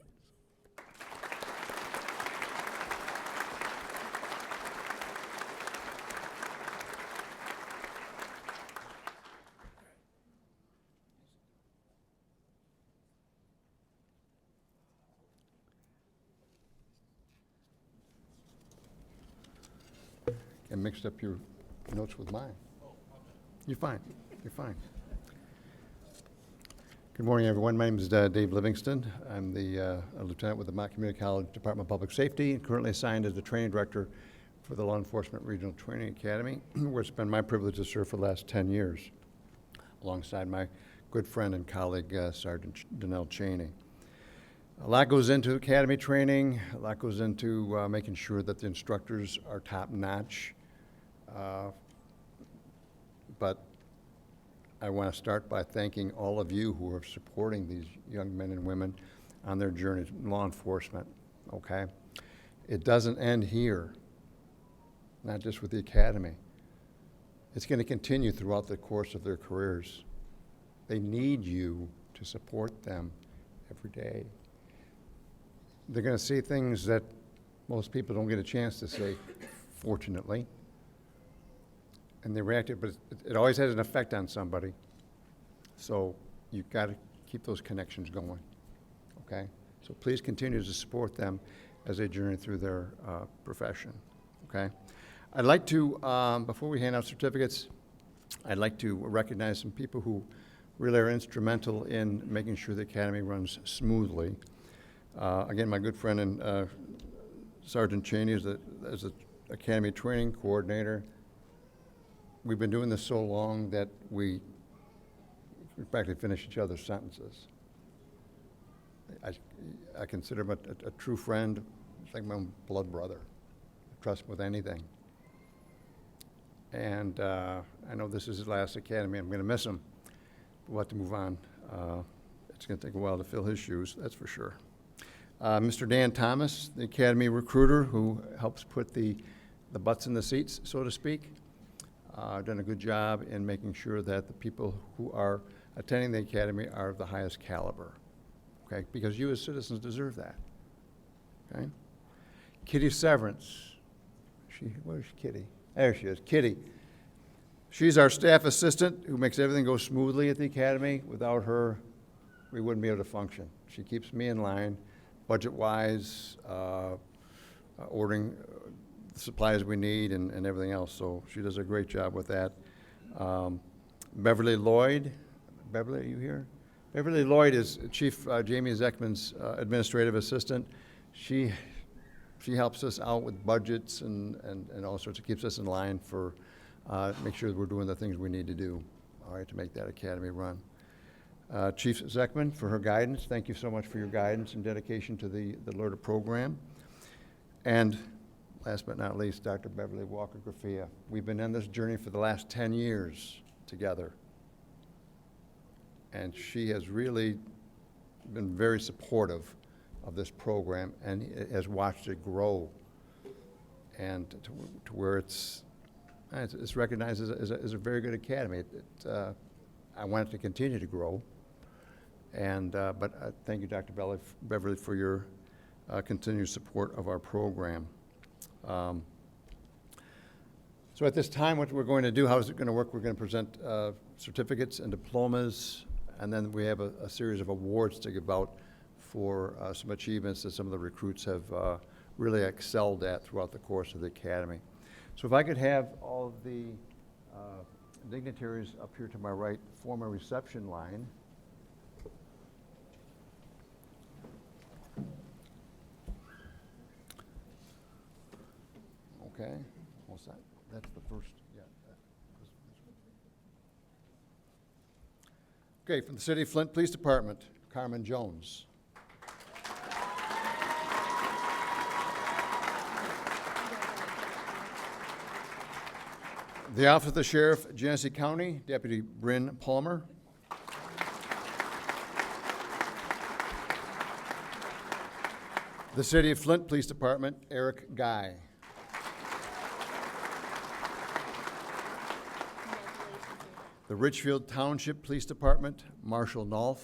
And mixed up your notes with mine. You're fine. You're fine. Good morning, everyone. My name is Dave Livingston. I'm a lieutenant with the Mott Community College Department of Public Safety, and currently assigned as the training director for the Law Enforcement Regional Training Academy, where it's been my privilege to serve for the last 10 years, alongside my good friend and colleague, Sergeant Donnell Cheney. A lot goes into academy training. A lot goes into making sure that the instructors are top-notch. But I want to start by thanking all of you who are supporting these young men and women on their journey to law enforcement, okay? It doesn't end here, not just with the academy. It's going to continue throughout the course of their careers. They need you to support them every day. They're going to see things that Most people don't get a chance to say, fortunately. And they reacted, but it always has an effect on somebody. So you've got to keep those connections going, okay? So please continue to support them as they journey through their profession, okay? I'd like to, before we hand out certificates, I'd like to recognize some people who really are instrumental in making sure the academy runs smoothly. Again, my good friend and Sergeant Cheney is the academy training coordinator. We've been doing this so long that we practically finish each other's sentences. I consider him a true friend. It's like my own blood brother. I trust him with anything. And I know this is his last academy. I'm going to miss him. We'll have to move on. It's going to take a while to fill his shoes, that's for sure. Mr. Dan Thomas, the academy recruiter who helps put the butts in the seats, so to speak. Done a good job in making sure that the people who are attending the academy are of the highest caliber, okay? Because you as citizens deserve that, okay? Kitty Severance. Where's Kitty? There she is, Kitty. She's our staff assistant who makes everything go smoothly at the academy. Without her, we wouldn't be able to function. She keeps me in line, budget-wise, ordering the supplies we need and everything else. So she does a great job with that. Beverly Lloyd. Beverly, are you here? Beverly Lloyd is Chief Jamie Zeckman's administrative assistant. She helps us out with budgets and all sorts. It keeps us in line for make sure that we're doing the things we need to do, all right, to make that academy run. Chief Zeckman, for her guidance. Thank you so much for your guidance and dedication to the LERTA program. And last but not least, Dr. Beverly Walker-Graffia. We've been on this journey for the last 10 years together. And she has really been very supportive of this program and has watched it grow and to where it's recognized as a very good academy. I want it to continue to grow. And, but thank you, Dr. Beverly, for your continued support of our program. So at this time, what we're going to do, how is it going to work? We're going to present certificates and diplomas, and then we have a series of awards to give out for some achievements that some of the recruits have really excelled at throughout the course of the academy. So if I could have all of the dignitaries up here to my right form a reception line. Okay, what's that? That's the first, yeah. Okay, from the City of Flint Police Department, Carmen Jones. The Office of the Sheriff, Genesee County, Deputy Bryn Palmer. The City of Flint Police Department, Eric Guy. The Richfield Township Police Department, Marshall Nolf.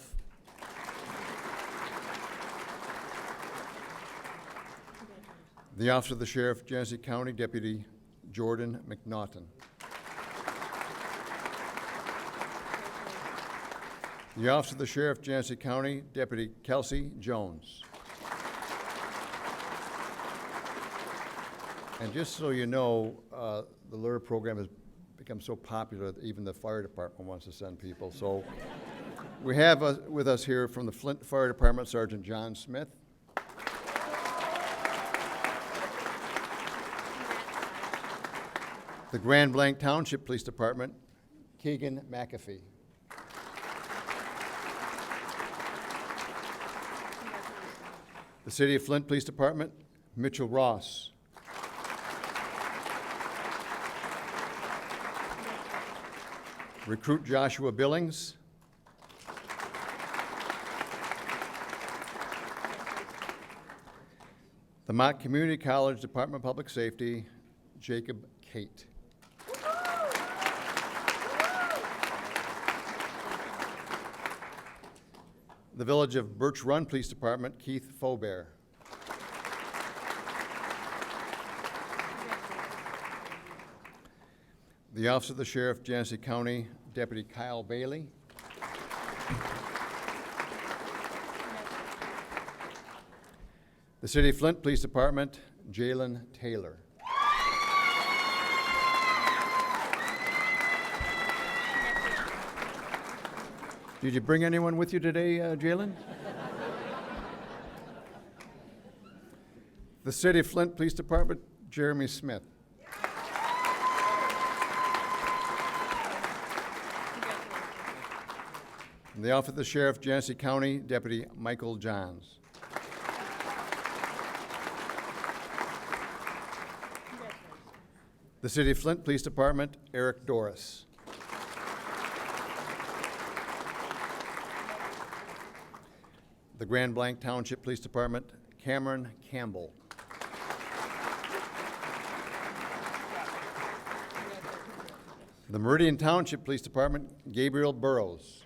The Office of the Sheriff, Genesee County, Deputy Jordan McNaughton. The Office of the Sheriff, Genesee County, Deputy Kelsey Jones. And just so you know, the LERTA program has become so popular that even the fire department wants to send people. So we have with us here from the Flint Fire Department, Sergeant John Smith. The Grand Blanc Township Police Department, Keegan McAfee. The City of Flint Police Department, Mitchell Ross. Recruit Joshua Billings. The Mott Community College Department of Public Safety, Jacob Kate. The Village of Birch Run Police Department, Keith Faubert. The Office of the Sheriff, Genesee County, Deputy Kyle Bailey. The City of Flint Police Department, Jalen Taylor. Did you bring anyone with you today, Jalen? The City of Flint Police Department, Jeremy Smith. And the Office of the Sheriff, Genesee County, Deputy Michael Johns. The City of Flint Police Department, Eric Doris. The Grand Blanc Township Police Department, Cameron Campbell. The Meridian Township Police Department, Gabriel Burrows.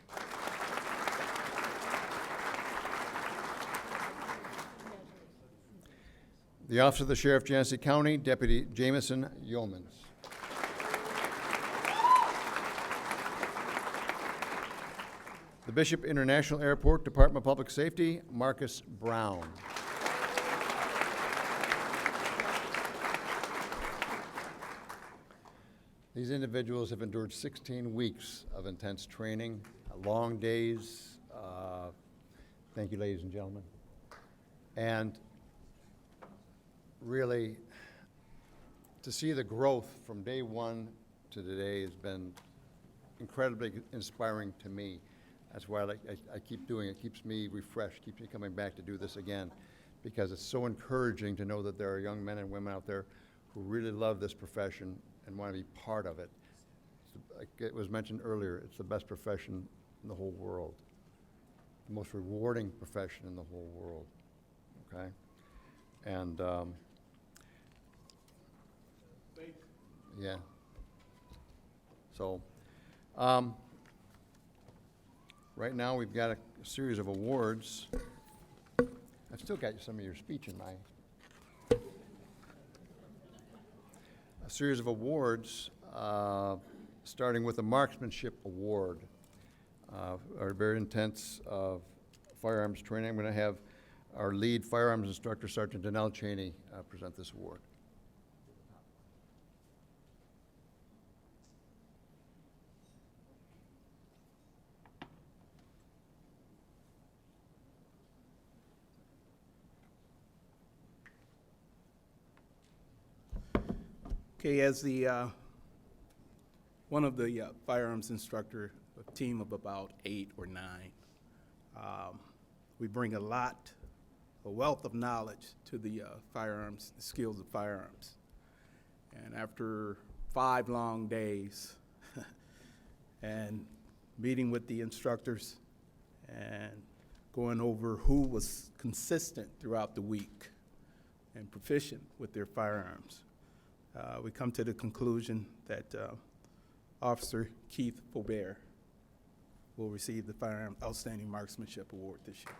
The Office of the Sheriff, Genesee County, Deputy Jameson Yeomans. The Bishop International Airport, Department of Public Safety, Marcus Brown. These individuals have endured 16 weeks of intense training, long days. Thank you, ladies and gentlemen. And really, to see the growth from day one to today has been incredibly inspiring to me. That's why I keep doing it. It keeps me refreshed, keeps me coming back to do this again, because it's so encouraging to know that there are young men and women out there who really love this profession and want to be part of it. Like it was mentioned earlier, it's the best profession in the whole world, the most rewarding profession in the whole world, okay? And, yeah. So, right now we've got a series of awards. I've still got some of your speech in mind. A series of awards, starting with the Marksmanship Award. Our very intense firearms training. I'm going to have our lead firearms instructor, Sergeant Danelle Cheney, present this award. Okay, as the one of the firearms instructor, a team of about 8 or 9, we bring a wealth of knowledge to the firearms, the skills of firearms. And after 5 long days and meeting with the instructors and going over who was consistent throughout the week and proficient with their firearms, we come to the conclusion that Officer Keith Faubert will receive the Firearm Outstanding Marksmanship Award this year.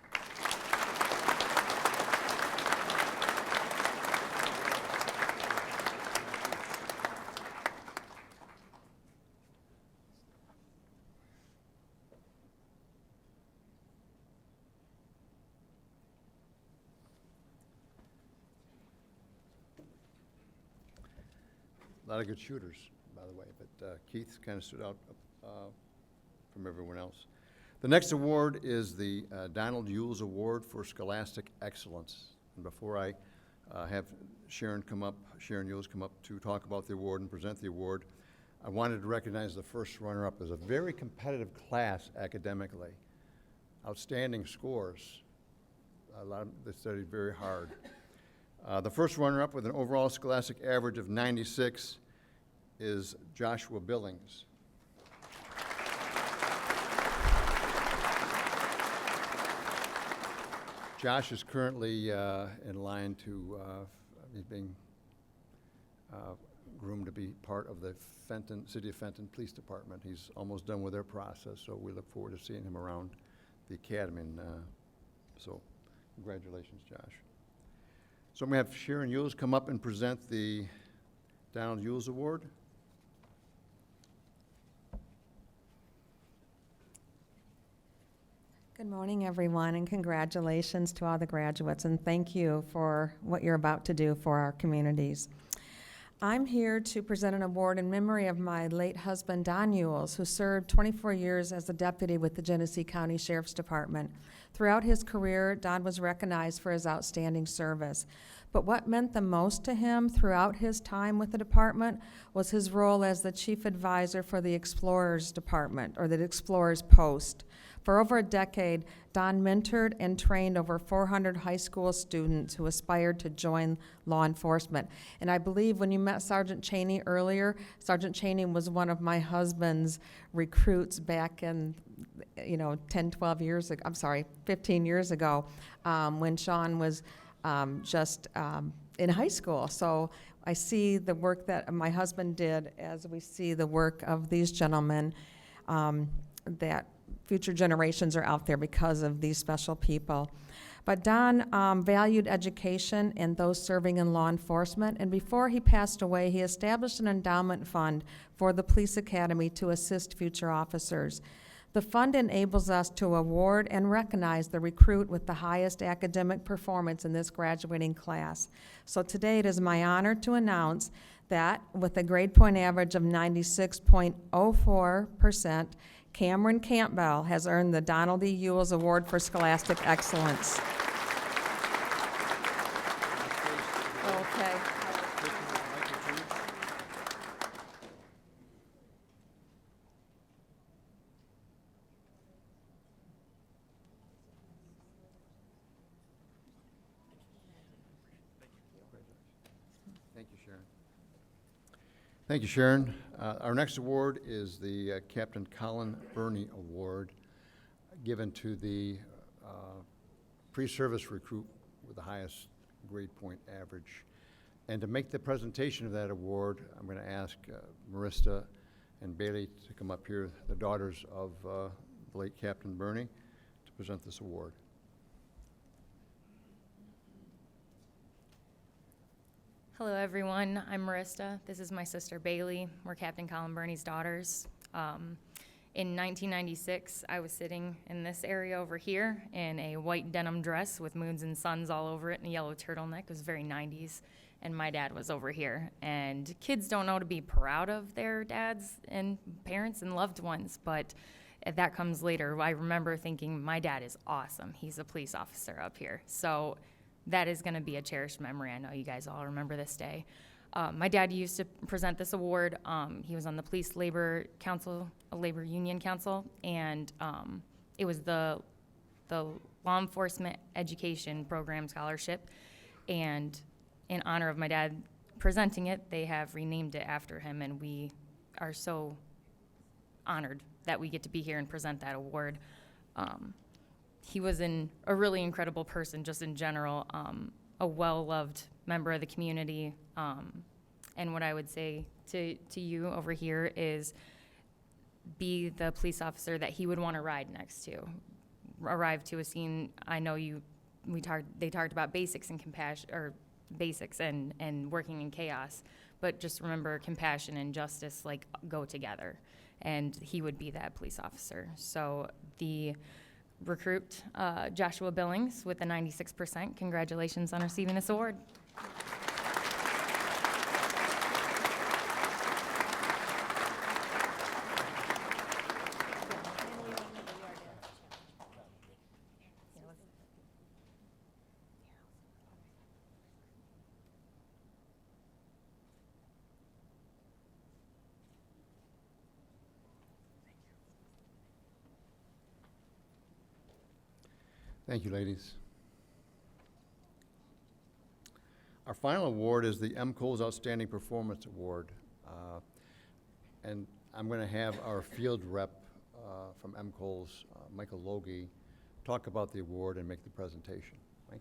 A lot of good shooters, by the way, but Keith kind of stood out from everyone else. The next award is the Donald Yules Award for Scholastic Excellence. And before I have Sharon Yules come up to talk about the award and present the award, I wanted to recognize the first runner-up as a very competitive class academically. Outstanding scores. They studied very hard. The first runner-up with an overall scholastic average of 96 is Joshua Billings. Josh is currently in line to, he's being groomed to be part of the City of Fenton Police Department. He's almost done with their process, so we look forward to seeing him around the academy. And so congratulations, Josh. So I'm going to have Sharon Yules come up and present the Donald Yules Award. Good morning, everyone, and congratulations to all the graduates, and thank you for what you're about to do for our communities. I'm here to present an award in memory of my late husband, Don Ewells, who served 24 years as a deputy with the Genesee County Sheriff's Department. Throughout his career, Don was recognized for his outstanding service. But what meant the most to him throughout his time with the department was his role as the chief advisor for the Explorers Department, or the Explorers Post. For over a decade, Don mentored and trained over 400 high school students who aspired to join law enforcement. And I believe when you met Sergeant Cheney earlier, Sergeant Cheney was one of my husband's recruits back in, 10, 12 years ago, 15 years ago, when Sean was just in high school. So I see the work that my husband did as we see the work of these gentlemen, that future generations are out there because of these special people. But Don valued education and those serving in law enforcement, and before he passed away, he established an endowment fund for the police academy to assist future officers. The fund enables us to award and recognize the recruit with the highest academic performance in this graduating class. So today it is my honor to announce that with a grade point average of 96.04%, Cameron Campbell has earned the Donald E. Ewells Award for Scholastic Excellence. Okay. Thank you, Sharon. Thank you, Sharon. Our next award is the Captain Colin Burney Award, given to the pre-service recruit with the highest grade point average. And to make the presentation of that award, I'm going to ask Marista and Bailey to come up here, the daughters of the late Captain Burney, to present this award. Hello, everyone. I'm Marista. This is my sister, Bailey. We're Captain Colin Burney's daughters. In 1996, I was sitting in this area over here in a white denim dress with moons and suns all over it and a yellow turtleneck. It was very 90s. And my dad was over here. And kids don't know to be proud of their dads and parents and loved ones, but that comes later. I remember thinking, my dad is awesome. He's a police officer up here. So that is going to be a cherished memory. I know you guys all remember this day. My dad used to present this award. He was on the Police Labor Council, a labor union council, and it was the Law Enforcement Education Program Scholarship. And in honor of my dad presenting it, they have renamed it after him, and we are so honored that we get to be here and present that award. He was a really incredible person just in general, a well-loved member of the community. And what I would say to you over here is be the police officer that he would want to ride next to. Arrive to a scene, I know they talked about basics and compassion, or basics and working in chaos, but just remember compassion and justice go together. And he would be that police officer. So the recruit, Joshua Billings, with a 96%. Congratulations on receiving this award. Thank you, ladies. Our final award is the MCOLS Outstanding Performance Award. And I'm going to have our field rep from MCOLS, Michael Logie, talk about the award and make the presentation. Mike?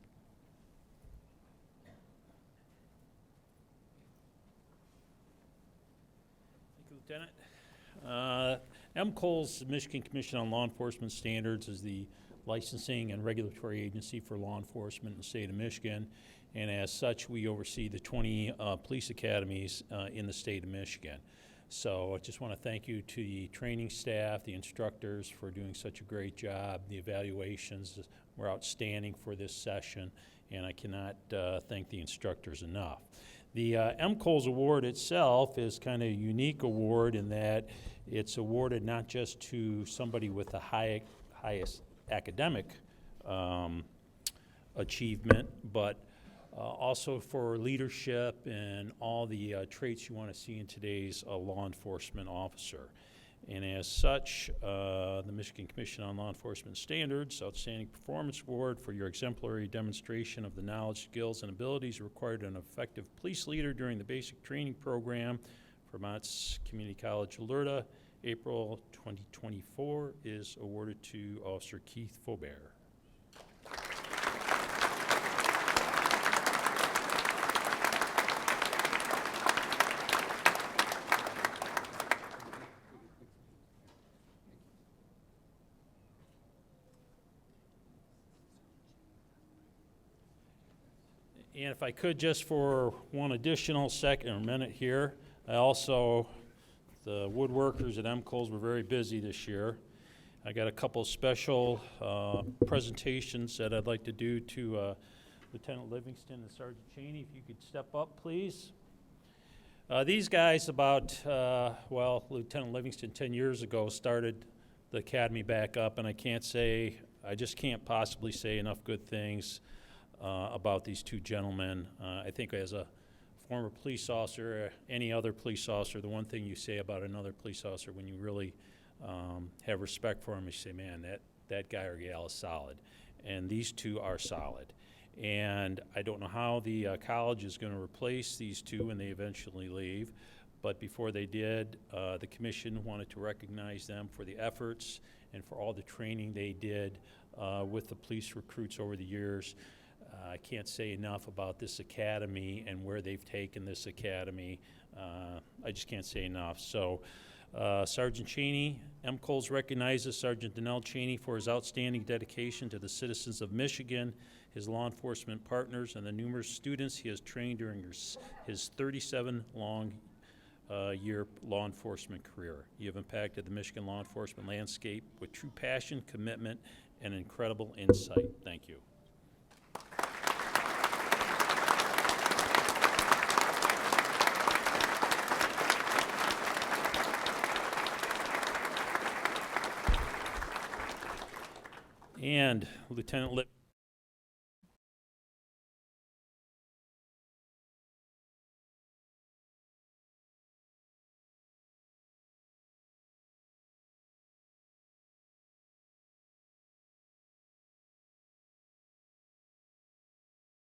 Thank you, Lieutenant. MCOLS, Michigan Commission on Law Enforcement Standards, is the licensing and regulatory agency for law enforcement in the state of Michigan, and as such we oversee the 20 police academies in the state of Michigan. So I just want to thank you to the training staff, the instructors for doing such a great job. The evaluations were outstanding for this session, and I cannot thank the instructors enough. The MCOLS award itself is kind of a unique award in that it's awarded not just to somebody with the highest academic achievement, but also for leadership and all the traits you want to see in today's law enforcement officer. And as such, the Michigan Commission on Law Enforcement Standards Outstanding Performance Award for your exemplary demonstration of the knowledge, skills, and abilities required an effective police leader during the basic training program for Vermont's Community College LERTA, April 2024, is awarded to Officer Keith Faubert. And if I could, just for one additional second or minute here, I also, the woodworkers at MCOLS were very busy this year. I got a couple special presentations that I'd like to do to Lieutenant Livingston and Sergeant Cheney. If you could step up, please. These guys well, Lieutenant Livingston 10 years ago started the academy back up, and I just can't possibly say enough good things about these two gentlemen. I think as a former police officer, any other police officer, the one thing you say about another police officer when you really have respect for him is you say, man, that guy or gal is solid. And these two are solid. And I don't know how the college is going to replace these two when they eventually leave, but before they did, the commission wanted to recognize them for the efforts and for all the training they did with the police recruits over the years. I can't say enough about this academy and where they've taken this academy. I just can't say enough. So Sergeant Cheney, MCOLS recognizes Sergeant Donnell Cheney for his outstanding dedication to the citizens of Michigan, his law enforcement partners, and the numerous students he has trained during his 37-long year law enforcement career. You have impacted the Michigan law enforcement landscape with true passion, commitment, and incredible insight. Thank you. And Lieutenant Lip.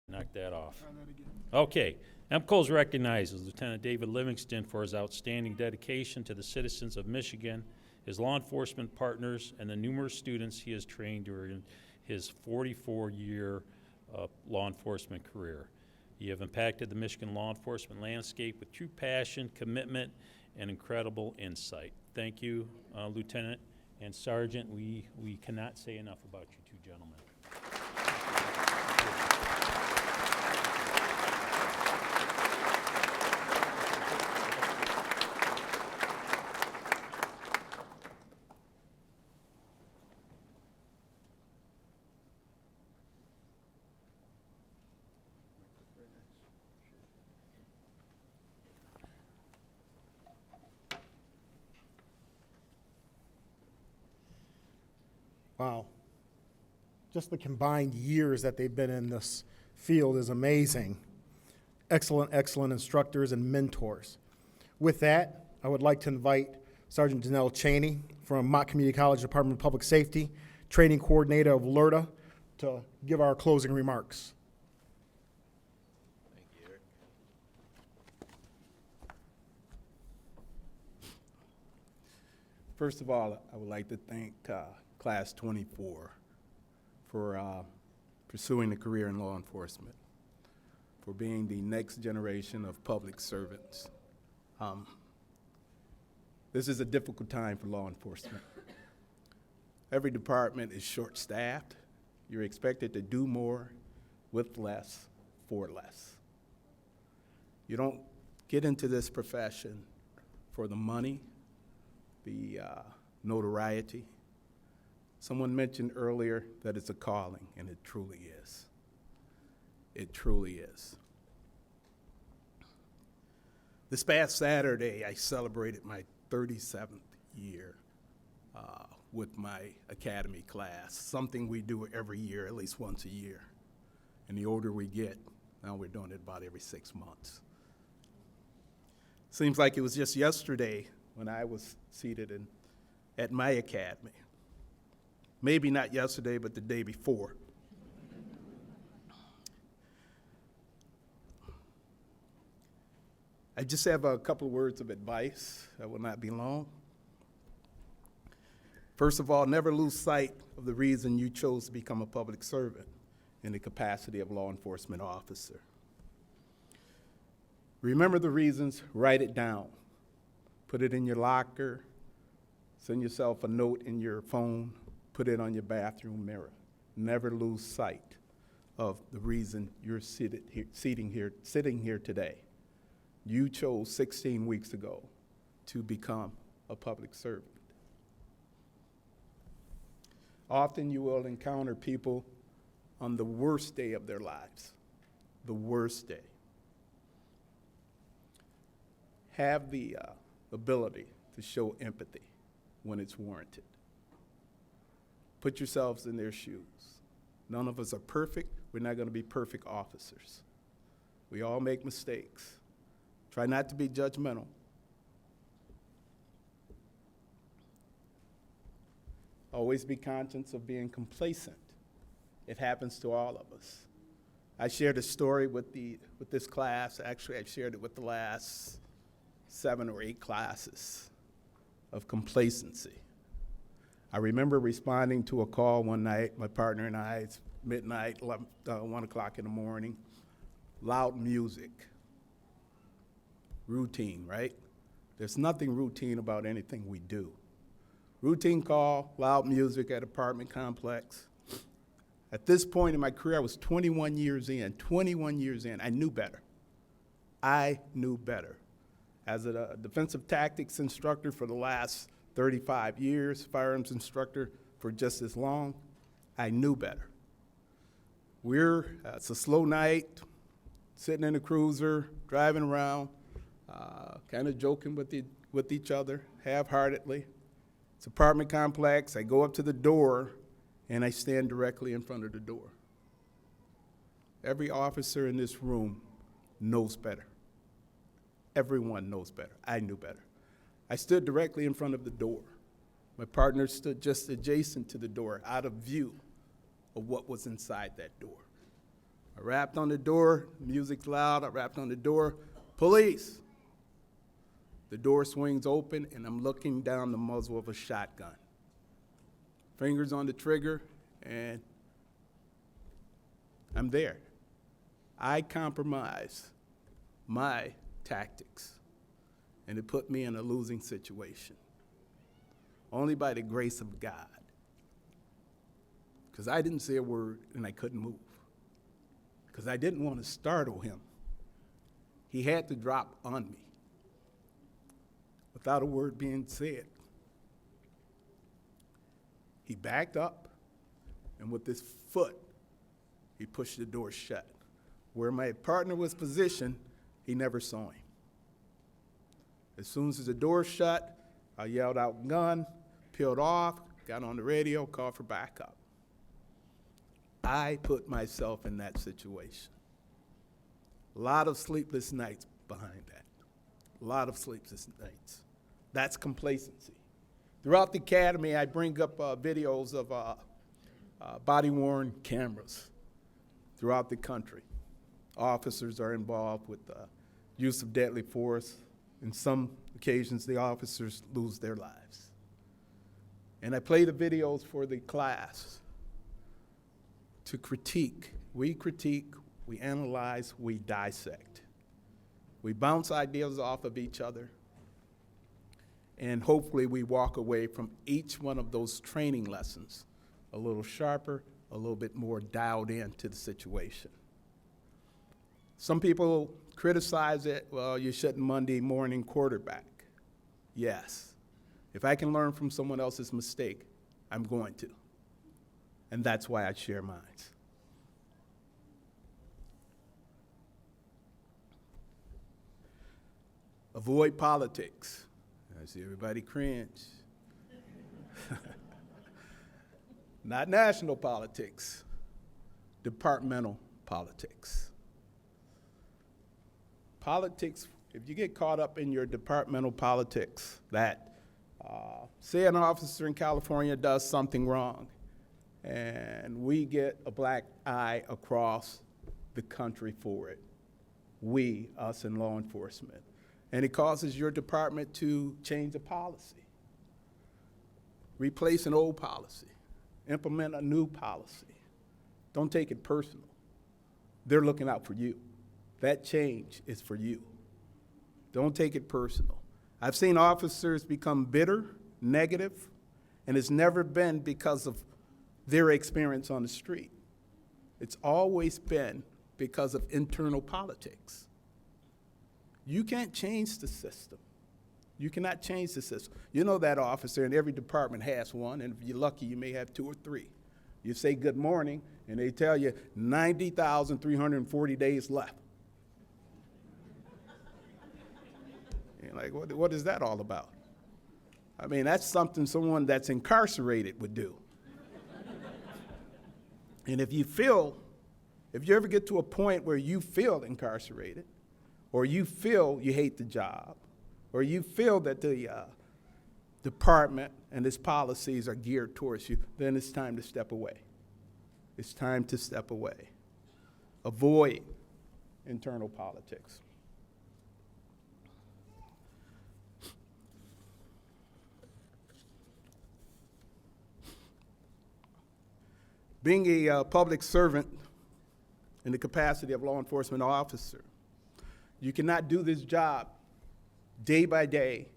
Knock that off. Okay. MCOLS recognizes Lieutenant David Livingston for his outstanding dedication to the citizens of Michigan, his law enforcement partners, and the numerous students he has trained during his 44-year law enforcement career. You have impacted the Michigan law enforcement landscape with true passion, commitment, and incredible insight. Thank you, Lieutenant and Sergeant. We cannot say enough about you two gentlemen. Wow. Just the combined years that they've been in this field is amazing. Excellent, excellent instructors and mentors. With that, I would like to invite Sergeant Donnell Cheney from Mott Community College Department of Public Safety, training coordinator of LERTA, to give our closing remarks. Thank you, Eric. First of all, I would like to thank Class 24 for pursuing a career in law enforcement, for being the next generation of public servants. This is a difficult time for law enforcement. Every department is short-staffed. You're expected to do more with less for less. You don't get into this profession for the money, the notoriety. Someone mentioned earlier that it's a calling, and it truly is. It truly is. This past Saturday, I celebrated my 37th year with my academy class, something we do every year, at least once a year. And the older we get, now we're doing it about every 6 months. Seems like it was just yesterday when I was seated at my academy. Maybe not yesterday, but the day before. I just have a couple of words of advice that will not be long. First of all, never lose sight of the reason you chose to become a public servant in the capacity of law enforcement officer. Remember the reasons, write it down. Put it in your locker, send yourself a note in your phone, put it on your bathroom mirror. Never lose sight of the reason you're sitting here today. You chose 16 weeks ago to become a public servant. Often you will encounter people on the worst day of their lives, the worst day. Have the ability to show empathy when it's warranted. Put yourselves in their shoes. None of us are perfect. We're not going to be perfect officers. We all make mistakes. Try not to be judgmental. Always be conscious of being complacent. It happens to all of us. I shared a story with this class. Actually, I shared it with the last 7 or 8 classes of complacency. I remember responding to a call one night, my partner and I, it's midnight, 1 o'clock in the morning, loud music. Routine, right? There's nothing routine about anything we do. Routine call, loud music at apartment complex. At this point in my career, I was 21 years in. 21 years in, I knew better. I knew better. As a defensive tactics instructor for the last 35 years, firearms instructor for just as long, I knew better. It's a slow night, sitting in a cruiser, driving around, kind of joking with each other, half-heartedly. It's an apartment complex. I go up to the door, and I stand directly in front of the door. Every officer in this room knows better. Everyone knows better. I knew better. I stood directly in front of the door. My partner stood just adjacent to the door, out of view of what was inside that door. I rapped on the door, music's loud, I rapped on the door, police. The door swings open, and I'm looking down the muzzle of a shotgun. Fingers on the trigger, and I'm there. I compromised my tactics, and it put me in a losing situation. Only by the grace of God. Because I didn't say a word, and I couldn't move. Because I didn't want to startle him. He had to drop on me without a word being said. He backed up, and with his foot, he pushed the door shut. Where my partner was positioned, he never saw him. As soon as the door shut, I yelled out, gun, peeled off, got on the radio, called for backup. I put myself in that situation. A lot of sleepless nights behind that. A lot of sleepless nights. That's complacency. Throughout the academy, I bring up videos of body-worn cameras throughout the country. Officers are involved with the use of deadly force. In some occasions, the officers lose their lives. And I play the videos for the class to critique. We critique, we analyze, we dissect. We bounce ideas off of each other. And hopefully we walk away from each one of those training lessons a little sharper, a little bit more dialed into the situation. Some people criticize it, well, you shouldn't Monday morning quarterback. Yes. If I can learn from someone else's mistake, I'm going to. And that's why I share mine. Avoid politics. I see everybody cringe. Not national politics, departmental politics. Politics, if you get caught up in your departmental politics, that say an officer in California does something wrong, and we get a black eye across the country for it. We, us in law enforcement. And it causes your department to change a policy, replace an old policy, implement a new policy. Don't take it personal. They're looking out for you. That change is for you. Don't take it personal. I've seen officers become bitter, negative, and it's never been because of their experience on the street. It's always been because of internal politics. You can't change the system. You cannot change the system. You know that officer, and every department has one, and if you're lucky, you may have 2 or 3. You say good morning, and they tell you 90,340 days left. You're like, what is that all about? I mean, that's something someone that's incarcerated would do. And if you ever get to a point where you feel incarcerated, or you feel you hate the job, or you feel that the department and its policies are geared towards you, then it's time to step away. It's time to step away. Avoid internal politics. Being a public servant in the capacity of law enforcement officer, you cannot do this job day by day,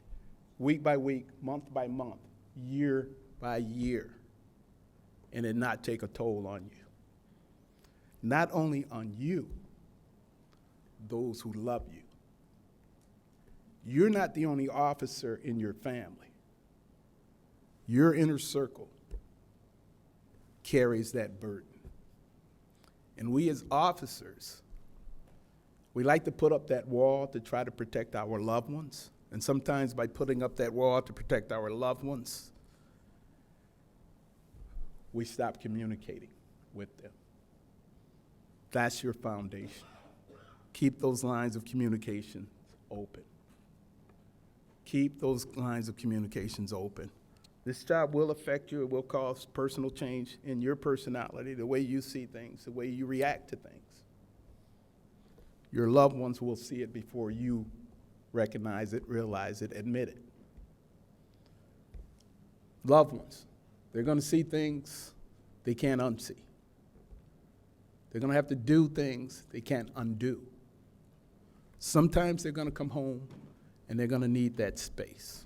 week by week, month by month, year by year, and it not take a toll on you. Not only on you, those who love you. You're not the only officer in your family. Your inner circle carries that burden. And we as officers, we like to put up that wall to try to protect our loved ones. And sometimes by putting up that wall to protect our loved ones, we stop communicating with them. That's your foundation. Keep those lines of communication open. Keep those lines of communications open. This job will affect you. It will cause personal change in your personality, the way you see things, the way you react to things. Your loved ones will see it before you recognize it, realize it, admit it. Loved ones, they're going to see things they can't unsee. They're going to have to do things they can't undo. Sometimes they're going to come home and they're going to need that space.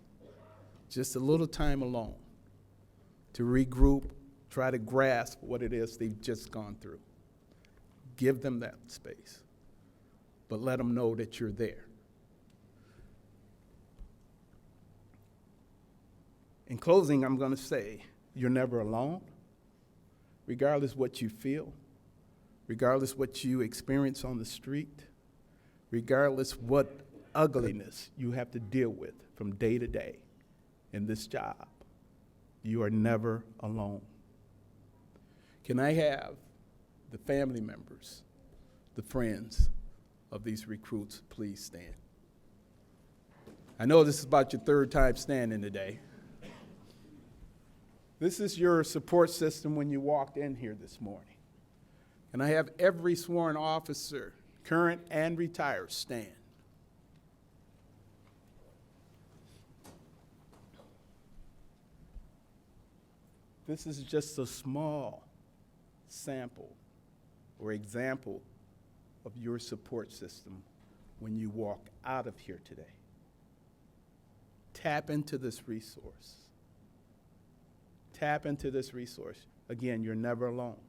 Just a little time alone to regroup, try to grasp what it is they've just gone through. Give them that space, but let them know that you're there. In closing, I'm going to say, you're never alone, regardless what you feel, regardless what you experience on the street, regardless what ugliness you have to deal with from day to day in this job. You are never alone. Can I have the family members, the friends of these recruits, please stand? I know this is about your 3rd time standing today. This is your support system when you walked in here this morning. And I have every sworn officer, current and retired, stand. This is just a small sample or example of your support system when you walk out of here today. Tap into this resource. Tap into this resource. Again, you're never alone.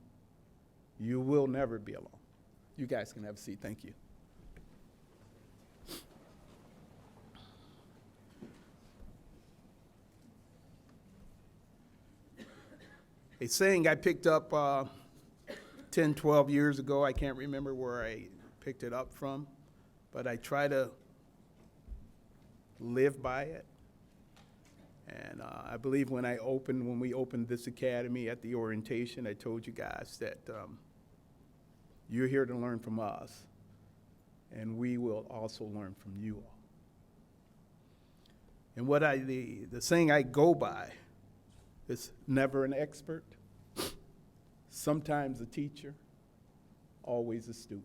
You will never be alone. You guys can have a seat. Thank you. a saying I picked up 10, 12 years ago. I can't remember where I picked it up from, but I try to live by it. And I believe when we opened this academy at the orientation, I told you guys that you're here to learn from us, and we will also learn from you all. And what the saying I go by is never an expert, sometimes a teacher, always a student.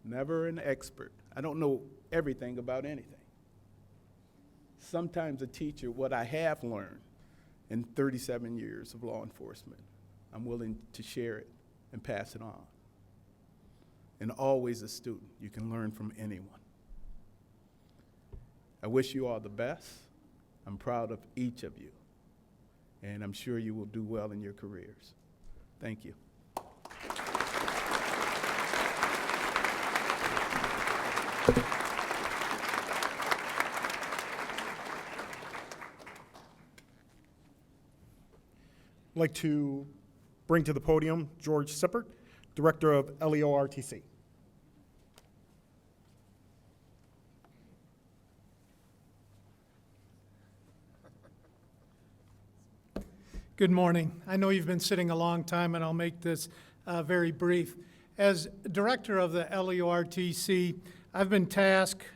Never an expert. I don't know everything about anything. Sometimes a teacher, what I have learned in 37 years of law enforcement, I'm willing to share it and pass it on. And always a student. You can learn from anyone. I wish you all the best. I'm proud of each of you. And I'm sure you will do well in your careers. Thank you. I'd like to bring to the podium George Sippert, Director of LERTA. Good morning. I know you've been sitting a long time, and I'll make this very brief. As director of the LERTA, I've been tasked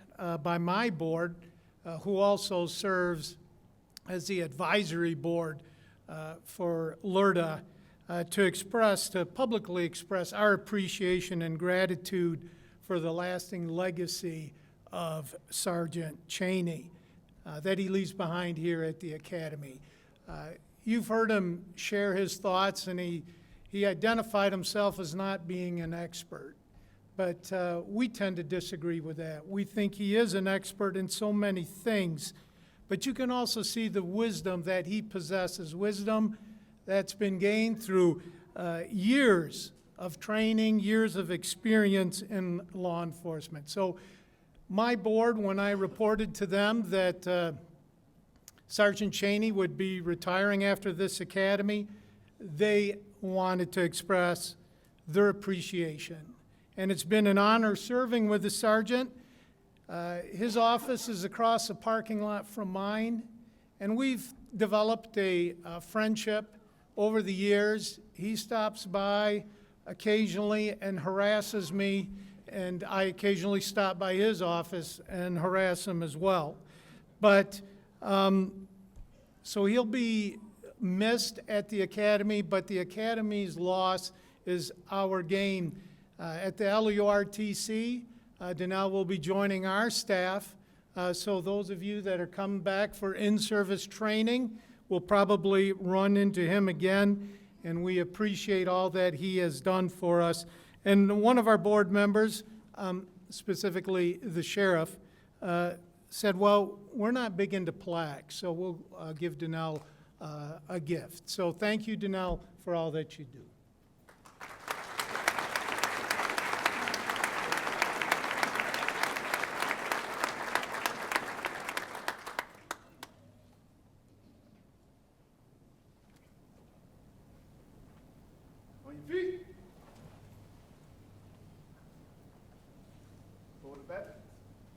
by my board, who also serves as the advisory board for LERTA, to publicly express our appreciation and gratitude for the lasting legacy of Sergeant Cheney that he leaves behind here at the Academy. You've heard him share his thoughts, and he identified himself as not being an expert. But we tend to disagree with that. We think he is an expert in so many things, but you can also see the wisdom that he possesses, wisdom that's been gained through years of training, years of experience in law enforcement. So my board, when I reported to them that Sergeant Cheney would be retiring after this academy, they wanted to express their appreciation. And it's been an honor serving with the sergeant. His office is across the parking lot from mine, and we've developed a friendship over the years. He stops by occasionally and harasses me, and I occasionally stop by his office and harass him as well. But so he'll be missed at the Academy, but the Academy's loss is our gain. At the LERTA, Donnell will be joining our staff, so those of you that are coming back for in-service training will probably run into him again, and we appreciate all that he has done for us. And one of our board members, specifically the sheriff, said, well, we're not big into plaques, so we'll give Donnell a gift. So thank you, Donnell, for all that you do. On your feet. Go to bed.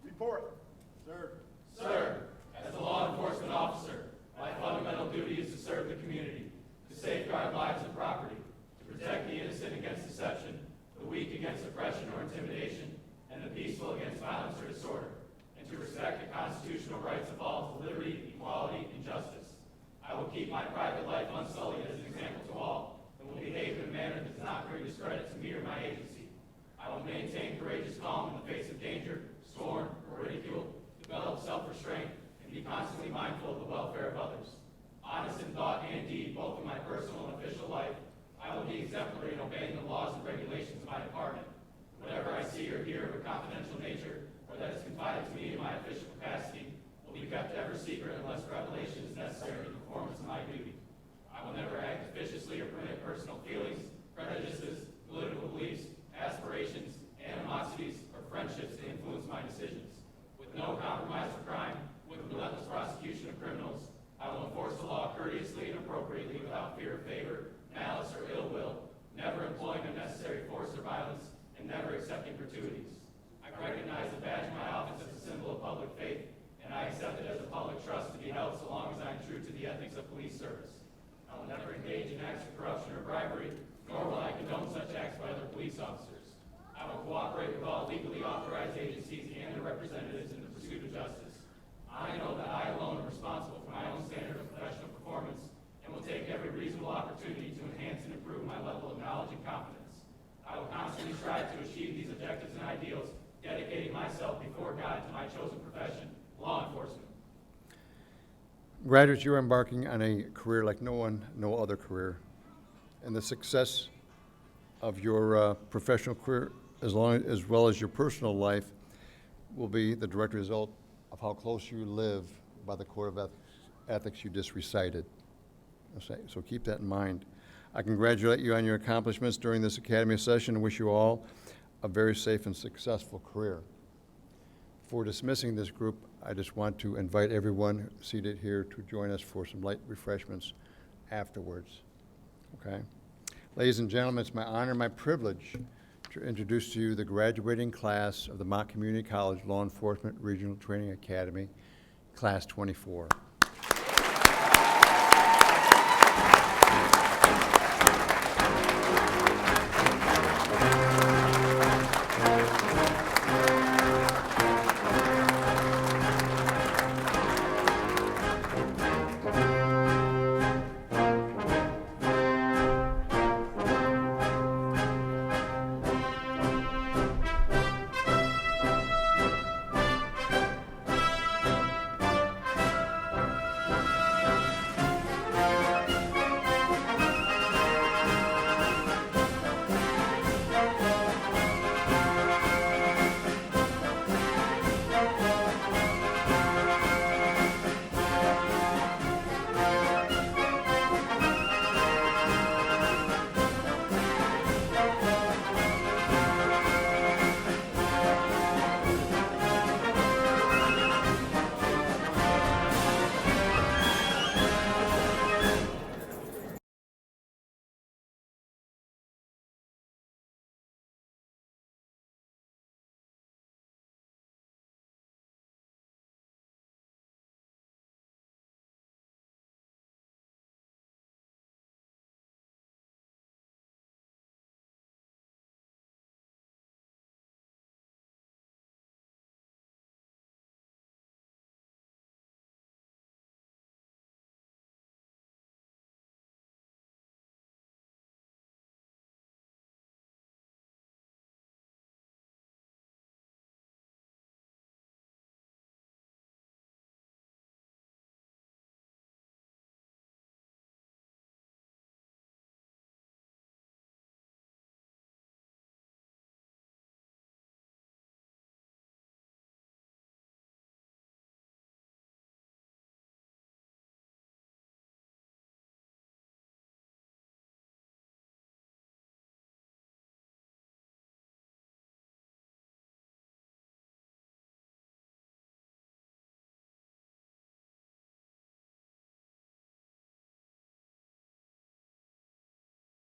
Report. Sir, as a law enforcement officer, my fundamental duty is to serve the community, to safeguard lives and property, to protect the innocent against deception, the weak against oppression or intimidation, and the peaceful against violence or disorder, and to respect the constitutional rights of all to liberty, equality, and justice. I will keep my private life unsullied as an example to all, and will behave in a manner that does not bring discredit to me or my agency. I will maintain courageous calm in the face of danger, scorn, or ridicule, develop self-restraint, and be constantly mindful of the welfare of others. Honest in thought and deed, both in my personal and official life, I will be exemplary in obeying the laws and regulations of my department. Whatever I see or hear of a confidential nature, or that is confided to me in my official capacity, will be kept ever secret unless revelation is necessary in the performance of my duty. I will never act officiously or permit personal feelings, prejudices, political beliefs, aspirations, animosities, or friendships to influence my decisions. With no compromise for crime, with relentless prosecution of criminals, I will enforce the law courteously and appropriately. appropriately without fear of favor, malice, or ill will, never employing unnecessary force or violence, and never accepting gratuities. I recognize the badge of my office as a symbol of public faith, and I accept it as a public trust to be held so long as I am true to the ethics of police service. I will never engage in acts of corruption or bribery, nor will I condone such acts by other police officers. I will cooperate with all legally authorized agencies and their representatives in the pursuit of justice. I know that I alone am responsible for my own standard of professional performance and will take every reasonable opportunity to enhance and improve my level of knowledge and competence. I will constantly strive to achieve these objectives and ideals, dedicating myself before God to my chosen profession, law enforcement. Graduates, you are embarking on a career like no other career. And the success of your professional career, as well as your personal life, will be the direct result of how close you live by the code of ethics you just recited. So keep that in mind. I congratulate you on your accomplishments during this Academy session and wish you all a very safe and successful career. Before dismissing this group, I just want to invite everyone seated here to join us for some light refreshments afterwards. Okay? Ladies and gentlemen, it's my honor and my privilege to introduce to you the graduating class of the Mott Community College Law Enforcement Regional Training Academy, Class 24.